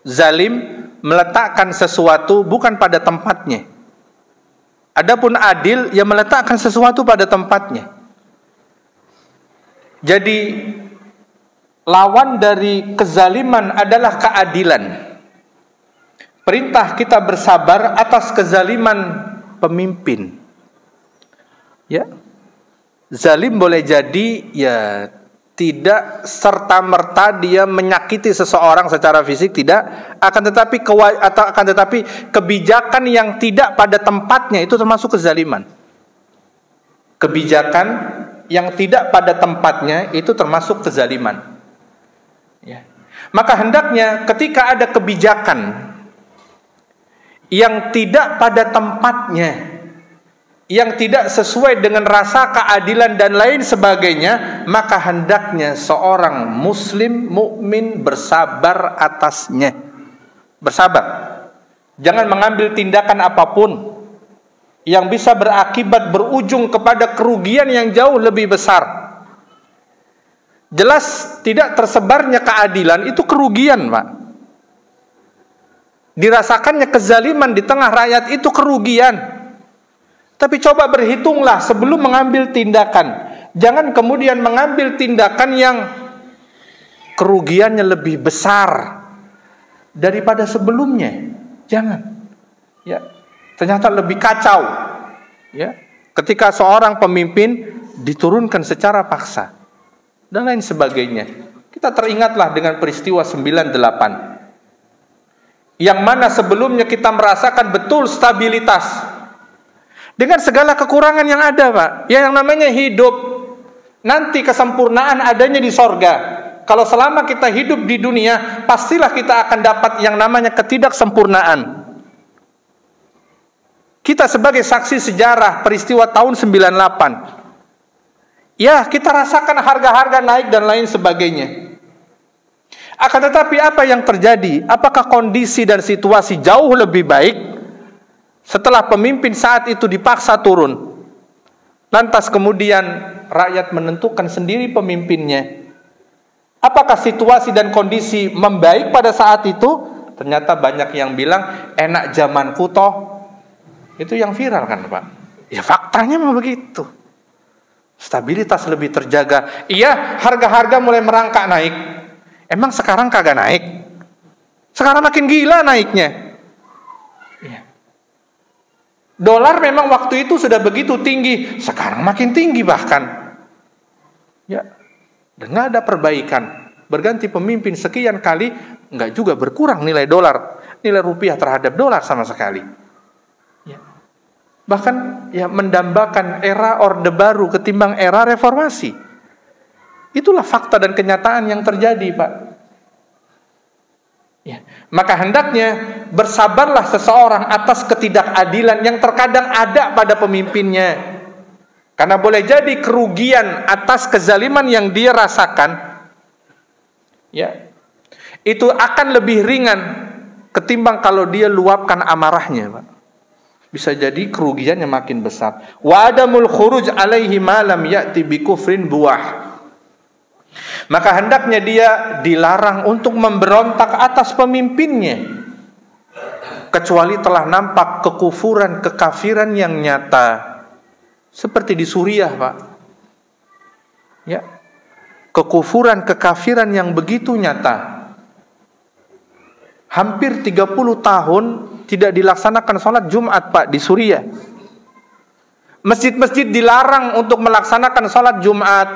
Zalim meletakkan sesuatu bukan pada tempatnya. Adapun adil yang meletakkan sesuatu pada tempatnya. Jadi lawan dari kezaliman adalah keadilan. Perintah kita bersabar atas kezaliman pemimpin. Ya. Zalim boleh jadi ya tidak serta-merta dia menyakiti seseorang secara fisik, tidak, akan tetapi kebijakan yang tidak pada tempatnya itu termasuk kezaliman. Kebijakan yang tidak pada tempatnya itu termasuk kezaliman. Ya. Maka hendaknya ketika ada kebijakan yang tidak pada tempatnya, yang tidak sesuai dengan rasa keadilan dan lain sebagainya, maka hendaknya seorang muslim mukmin bersabar atasnya. Bersabar. Jangan mengambil tindakan apapun yang bisa berakibat berujung kepada kerugian yang jauh lebih besar. Jelas tidak tersebarnya keadilan itu kerugian, Pak. Dirasakannya kezaliman di tengah rakyat itu kerugian. Tapi coba berhitunglah sebelum mengambil tindakan. Jangan kemudian mengambil tindakan yang kerugiannya lebih besar daripada sebelumnya. Jangan. Ya, ternyata lebih kacau. Ya, ketika seorang pemimpin diturunkan secara paksa dan lain sebagainya. Kita teringatlah dengan peristiwa 98. Yang mana sebelumnya kita merasakan betul stabilitas. Dengan segala kekurangan yang ada, Pak. Yang namanya hidup, nanti kesempurnaan adanya di sorga. Kalau selama kita hidup di dunia, pastilah kita akan dapat yang namanya ketidaksempurnaan. Kita sebagai saksi sejarah peristiwa tahun 98. Ya, kita rasakan harga-harga naik dan lain sebagainya. Akan tetapi apa yang terjadi? Apakah kondisi dan situasi jauh lebih baik setelah pemimpin saat itu dipaksa turun? Lantas kemudian rakyat menentukan sendiri pemimpinnya. Apakah situasi dan kondisi membaik pada saat itu? Ternyata banyak yang bilang enak zamanku toh. Itu yang viral kan, Pak? Ya faktanya memang begitu. Stabilitas lebih terjaga. Iya, harga-harga mulai merangkak naik. Emang sekarang kagak naik? Sekarang makin gila naiknya. Dolar memang waktu itu sudah begitu tinggi, sekarang makin tinggi bahkan. Ya, dan nggak ada perbaikan. Berganti pemimpin sekian kali, nggak juga berkurang nilai dolar, nilai rupiah terhadap dolar sama sekali. Ya. bahkan ya mendambakan era Orde Baru ketimbang era reformasi. Itulah fakta dan kenyataan yang terjadi, Pak. Ya. Maka hendaknya bersabarlah seseorang atas ketidakadilan yang terkadang ada pada pemimpinnya. Karena boleh jadi kerugian atas kezaliman yang dia rasakan, ya, itu akan lebih ringan ketimbang kalau dia luapkan amarahnya, Pak. Bisa jadi kerugiannya makin besar. Wa adamul khuruj alaihi ma lam ya'ti bi kufrin buah. Maka hendaknya dia dilarang untuk memberontak atas pemimpinnya, kecuali telah nampak kekufuran, kekafiran yang nyata. Seperti di Suriah, Pak. Ya. Kekufuran, kekafiran yang begitu nyata. Hampir 30 tahun tidak dilaksanakan sholat Jumat, Pak, di Suriah. Masjid-masjid dilarang untuk melaksanakan sholat Jumat.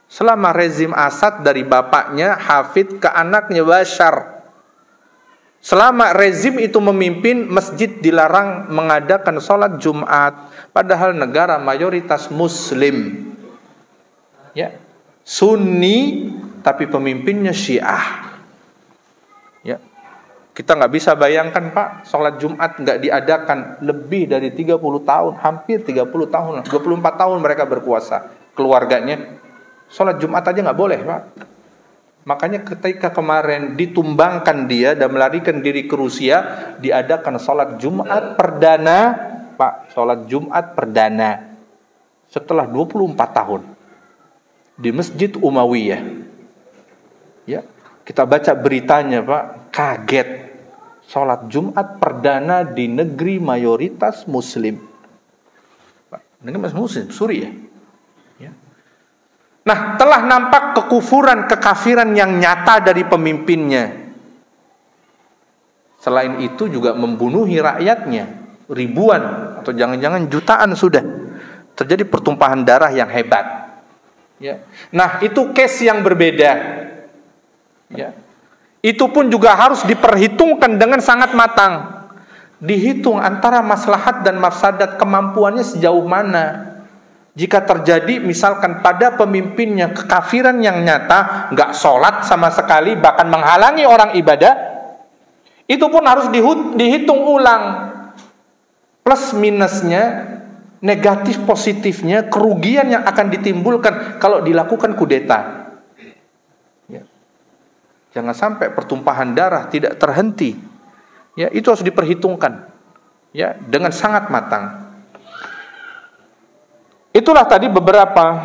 Selama rezim Asad dari bapaknya Hafid ke anaknya Bashar. Selama rezim itu memimpin, masjid dilarang mengadakan sholat Jumat. Padahal negara mayoritas Muslim, ya, Sunni, tapi pemimpinnya Syiah. Ya, kita nggak bisa bayangkan, Pak, sholat Jumat nggak diadakan lebih dari 30 tahun, hampir 30 tahun, 24 tahun mereka berkuasa, keluarganya. Sholat Jumat aja nggak boleh, Pak. Makanya ketika kemarin ditumbangkan dia dan melarikan diri ke Rusia, diadakan sholat Jumat perdana, Pak, sholat Jumat perdana setelah 24 tahun di Masjid Umayyah. Ya, kita baca beritanya, Pak, kaget. Sholat Jumat perdana di negeri mayoritas Muslim, Pak, negeri Muslim, Suriah. Nah, telah nampak kekufuran, kekafiran yang nyata dari pemimpinnya. Selain itu juga membunuhi rakyatnya, ribuan atau jangan-jangan jutaan sudah. Terjadi pertumpahan darah yang hebat. Ya. Nah, itu case yang berbeda. Ya. Itu pun juga harus diperhitungkan dengan sangat matang. Dihitung antara maslahat dan mafsadat, kemampuannya sejauh mana. Jika terjadi misalkan pada pemimpinnya kekafiran yang nyata, nggak sholat sama sekali, bahkan menghalangi orang ibadah, itu pun harus dihitung ulang. Plus minusnya, negatif positifnya, kerugian yang akan ditimbulkan kalau dilakukan kudeta. Ya. Jangan sampai pertumpahan darah tidak terhenti. Ya, itu harus diperhitungkan, ya, dengan sangat matang. Itulah tadi beberapa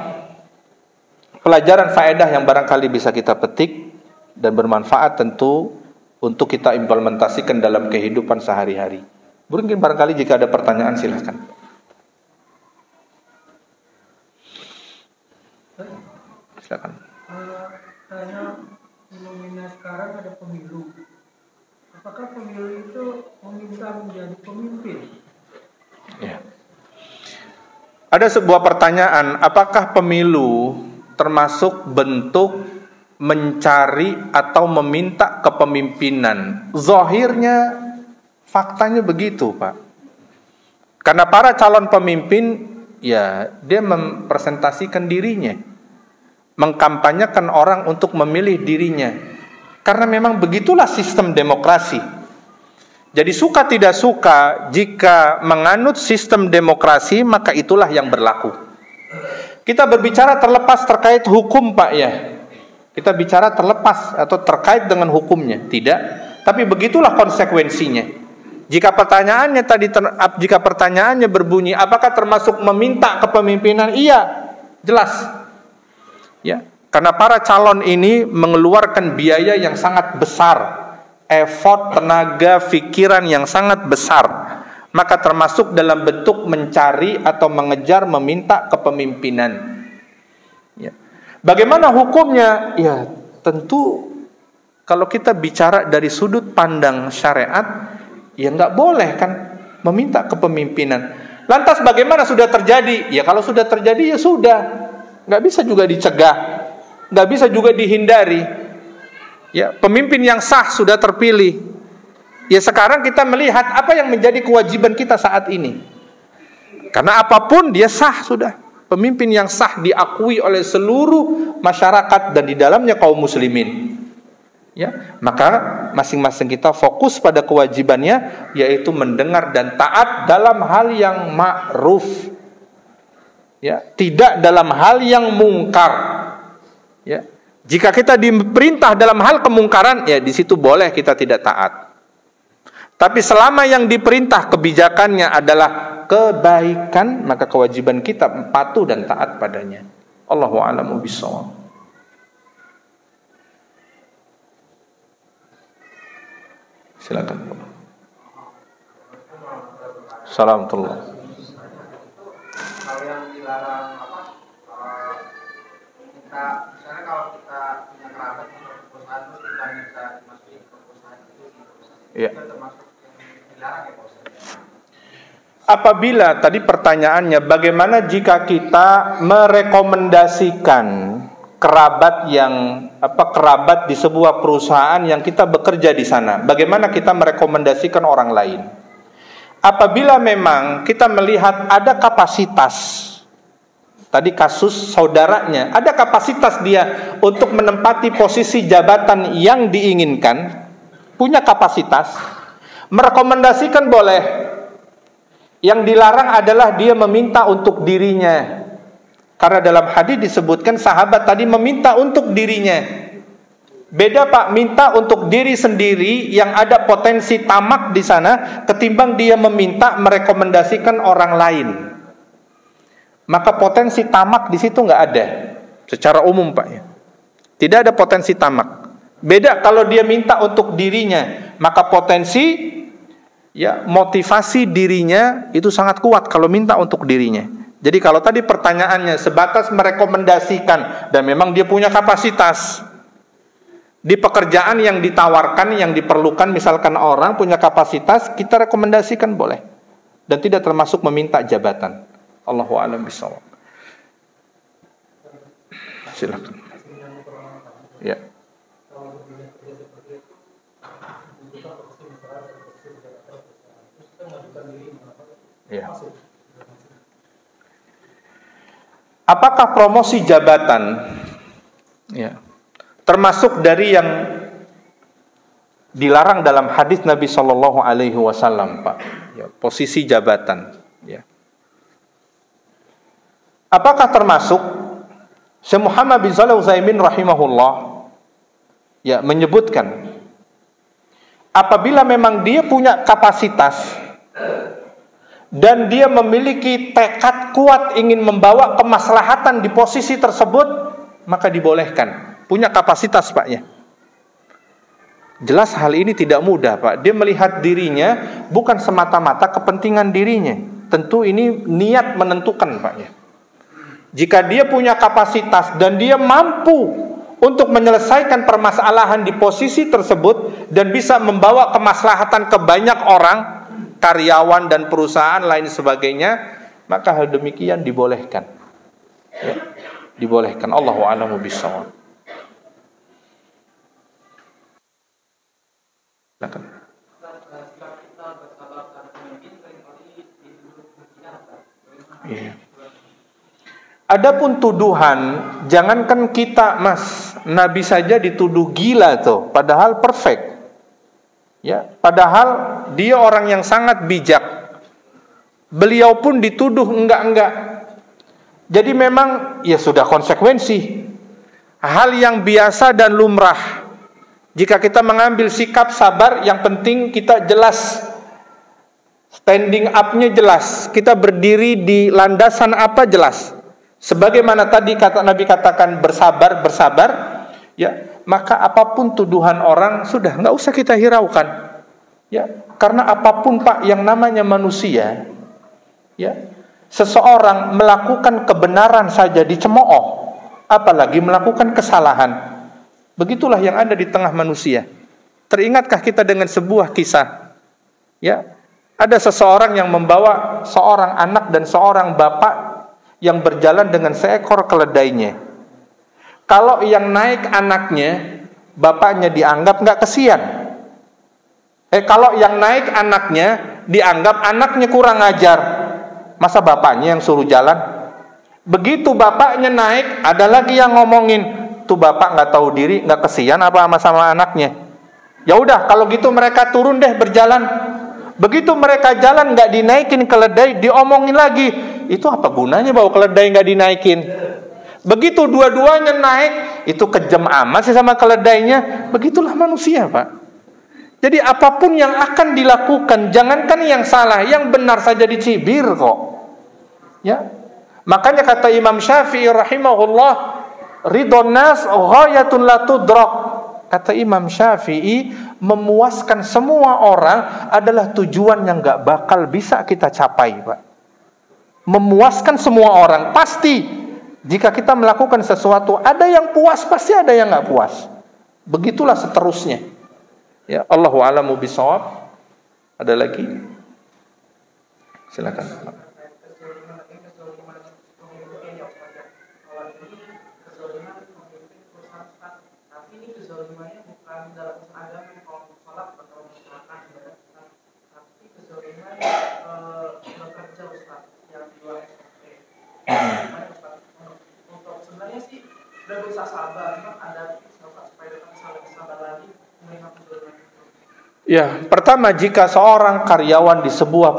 pelajaran faedah yang barangkali bisa kita petik dan bermanfaat tentu untuk kita implementasikan dalam kehidupan sehari-hari. Mungkin barangkali jika ada pertanyaan silahkan. Silakan. Karena fenomena sekarang ada pemilu. Apakah pemilu itu meminta menjadi pemimpin? Ya. Ada sebuah pertanyaan, apakah pemilu termasuk bentuk mencari atau meminta kepemimpinan? Zahirnya, faktanya begitu, Pak. Karena para calon pemimpin, ya, dia mempresentasikan dirinya, mengkampanyekan orang untuk memilih dirinya. Karena memang begitulah sistem demokrasi. Jadi suka tidak suka, jika menganut sistem demokrasi, maka itulah yang berlaku. Kita berbicara terlepas terkait hukum, Pak, ya. Kita bicara terlepas atau terkait dengan hukumnya, tidak. Tapi begitulah konsekuensinya. Jika pertanyaannya berbunyi, apakah termasuk meminta kepemimpinan? Iya, jelas. Ya, karena para calon ini mengeluarkan biaya yang sangat besar. Effort, tenaga, pikiran yang sangat besar, maka termasuk dalam bentuk mencari atau mengejar meminta kepemimpinan. Ya. Bagaimana hukumnya? Ya, tentu kalau kita bicara dari sudut pandang syariat, ya nggak boleh kan meminta kepemimpinan. Lantas bagaimana sudah terjadi? Ya kalau sudah terjadi ya sudah, nggak bisa juga dicegah, nggak bisa juga dihindari. Ya, pemimpin yang sah sudah terpilih. Ya sekarang kita melihat apa yang menjadi kewajiban kita saat ini. Karena apapun dia sah sudah. Pemimpin yang sah diakui oleh seluruh masyarakat dan di dalamnya kaum muslimin. Ya, maka masing-masing kita fokus pada kewajibannya, yaitu mendengar dan taat dalam hal yang ma'ruf. Ya, tidak dalam hal yang mungkar. Ya. Jika kita diperintah dalam hal kemungkaran, ya di situ boleh kita tidak taat. Tapi selama yang diperintah kebijakannya adalah kebaikan, maka kewajiban kita patuh dan taat padanya. Allahu a'lamu bishawab. Silakan. Assalamualaikum. Kalau yang dilarang kita misalnya kalau kita punya kerabat di perusahaan terus kita bisa dimasukin ke perusahaan itu Iya. termasuk yang dilarang ya Pak Ustaz? Apabila tadi pertanyaannya bagaimana jika kita merekomendasikan kerabat di sebuah perusahaan yang kita bekerja di sana, bagaimana kita merekomendasikan orang lain? Apabila memang kita melihat ada kapasitas, tadi kasus saudaranya, ada kapasitas dia untuk menempati posisi jabatan yang diinginkan, punya kapasitas, merekomendasikan boleh. Yang dilarang adalah dia meminta untuk dirinya. Karena dalam hadis disebutkan sahabat tadi meminta untuk dirinya. Beda Pak, minta untuk diri sendiri yang ada potensi tamak di sana ketimbang dia meminta merekomendasikan orang lain. Maka potensi tamak di situ nggak ada secara umum Pak ya. Tidak ada potensi tamak. Beda kalau dia minta untuk dirinya, maka potensi ya motivasi dirinya itu sangat kuat kalau minta untuk dirinya. Jadi kalau tadi pertanyaannya sebatas merekomendasikan dan memang dia punya kapasitas di pekerjaan yang ditawarkan, yang diperlukan, misalkan orang punya kapasitas, kita rekomendasikan boleh dan tidak termasuk meminta jabatan. Allahu a'lam bishawab. Silakan. Ya. Ya. Apakah promosi jabatan ya termasuk dari yang dilarang dalam hadis Nabi Shallallahu Alaihi Wasallam, Pak? Ya, posisi jabatan. Ya. Apakah termasuk? Syekh Muhammad bin Shalih Al-Utsaimin rahimahullah ya menyebutkan apabila memang dia punya kapasitas dan dia memiliki tekad kuat ingin membawa kemaslahatan di posisi tersebut, maka dibolehkan. Punya kapasitas Pak ya. Jelas hal ini tidak mudah Pak. Dia melihat dirinya bukan semata-mata kepentingan dirinya. Tentu ini niat menentukan Pak ya. Jika dia punya kapasitas dan dia mampu untuk menyelesaikan permasalahan di posisi tersebut dan bisa membawa kemaslahatan ke banyak orang, karyawan dan perusahaan lain sebagainya, maka hal demikian dibolehkan. Ya, dibolehkan. Allahu a'lamu bishawab. Silakan. Iya. Adapun tuduhan, jangankan kita Mas, Nabi saja dituduh gila tuh, padahal perfect. Ya, padahal dia orang yang sangat bijak. Beliau pun dituduh enggak. Jadi memang ya sudah konsekuensi. Hal yang biasa dan lumrah. Jika kita mengambil sikap sabar, yang penting kita jelas standing up-nya jelas. Kita berdiri di landasan apa jelas. Sebagaimana tadi kata Nabi katakan bersabar, ya, maka apapun tuduhan orang sudah nggak usah kita hiraukan. Ya, karena apapun Pak yang namanya manusia, ya, seseorang melakukan kebenaran saja dicemooh, apalagi melakukan kesalahan. Begitulah yang ada di tengah manusia. Teringatkah kita dengan sebuah kisah? Ya, ada seseorang yang membawa seorang anak dan seorang bapak yang berjalan dengan seekor keledainya. Kalau yang naik anaknya, bapaknya dianggap nggak kesian. Kalau yang naik anaknya dianggap anaknya kurang ajar. Masa bapaknya yang suruh jalan? Begitu bapaknya naik, ada lagi yang ngomongin, tuh bapak nggak tahu diri, nggak kesian apa sama anaknya? Ya udah, kalau gitu mereka turun deh berjalan. Begitu mereka jalan nggak dinaikin keledai, diomongin lagi, itu apa gunanya bawa keledai nggak dinaikin? Begitu dua-duanya naik, itu kejam amat sih sama keledainya. Begitulah manusia, Pak. Jadi apapun yang akan dilakukan, jangankan yang salah, yang benar saja dicibir kok. Ya, makanya kata Imam Syafi'i rahimahullah, ridhon nas ghayatun la tudrak. Kata Imam Syafi'i, memuaskan semua orang adalah tujuan yang gak bakal bisa kita capai, Pak. Memuaskan semua orang, pasti. Jika kita melakukan sesuatu, ada yang puas, pasti ada yang gak puas. Begitulah seterusnya. Ya, Allahu a'lamu bishawab. Ada lagi? Silakan. Sebenarnya sih udah berusaha sabar, memang ada supaya sabar lagi. Ya, pertama, jika seorang karyawan di sebuah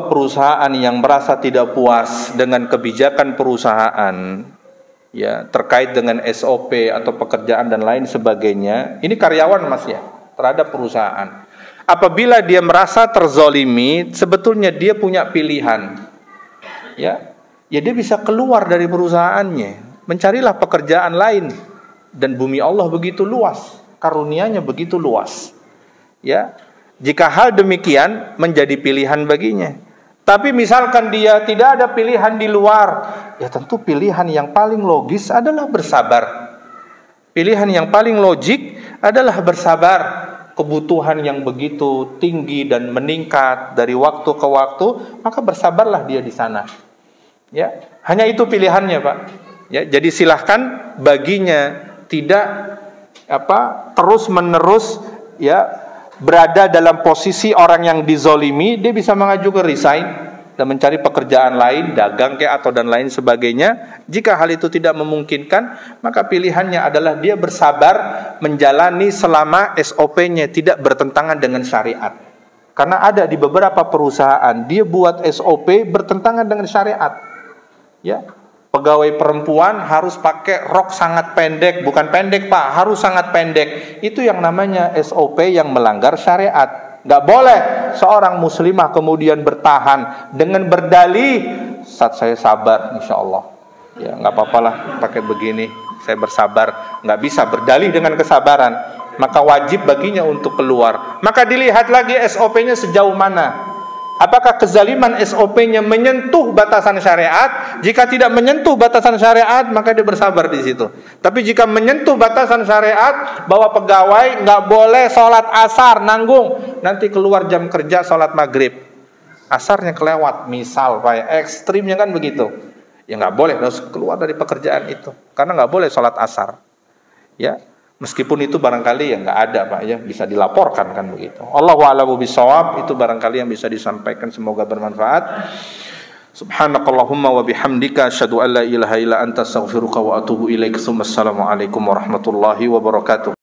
perusahaan yang merasa tidak puas dengan kebijakan perusahaan, ya, terkait dengan SOP atau pekerjaan dan lain sebagainya, ini karyawan Mas ya, terhadap perusahaan. Apabila dia merasa terzolimi, sebetulnya dia punya pilihan. Ya, dia bisa keluar dari perusahaannya, mencarilah pekerjaan lain. Dan bumi Allah begitu luas, karunia-Nya begitu luas. Ya, jika hal demikian menjadi pilihan baginya. Tapi misalkan dia tidak ada pilihan di luar, ya tentu pilihan yang paling logis adalah bersabar. Pilihan yang paling logik adalah bersabar. Kebutuhan yang begitu tinggi dan meningkat dari waktu ke waktu, maka bersabarlah dia di sana. Ya, hanya itu pilihannya, Pak. Ya, jadi silahkan baginya tidak terus-menerus ya berada dalam posisi orang yang dizolimi, dia bisa mengajukan resign dan mencari pekerjaan lain, dagang atau dan lain sebagainya. Jika hal itu tidak memungkinkan, maka pilihannya adalah dia bersabar menjalani selama SOP-nya tidak bertentangan dengan syariat. Karena ada di beberapa perusahaan dia buat SOP bertentangan dengan syariat. Ya, pegawai perempuan harus pakai rok sangat pendek, bukan pendek Pak, harus sangat pendek. Itu yang namanya SOP yang melanggar syariat. Nggak boleh seorang muslimah kemudian bertahan dengan berdalih, saat saya sabar, insya Allah, ya nggak apa-apalah pakai begini, saya bersabar. Nggak bisa berdalih dengan kesabaran, maka wajib baginya untuk keluar. Maka dilihat lagi SOP-nya sejauh mana. Apakah kezaliman SOP-nya menyentuh batasan syariat? Jika tidak menyentuh batasan syariat, maka dia bersabar di situ. Tapi jika menyentuh batasan syariat, bahwa pegawai nggak boleh sholat asar, nanggung, nanti keluar jam kerja sholat maghrib, asarnya kelewat, misal, Pak, ekstrimnya kan begitu. Ya nggak boleh, harus keluar dari pekerjaan itu, karena nggak boleh sholat asar. Ya. Meskipun itu barangkali ya nggak ada Pak ya, bisa dilaporkan kan begitu. Allahu a'lamu bishawab, itu barangkali yang bisa disampaikan, semoga bermanfaat. Subhanakallahumma wa bihamdika asyhadu an la ilaha illa anta astaghfiruka wa atubu ilaik. Assalamualaikum warahmatullahi wabarakatuh.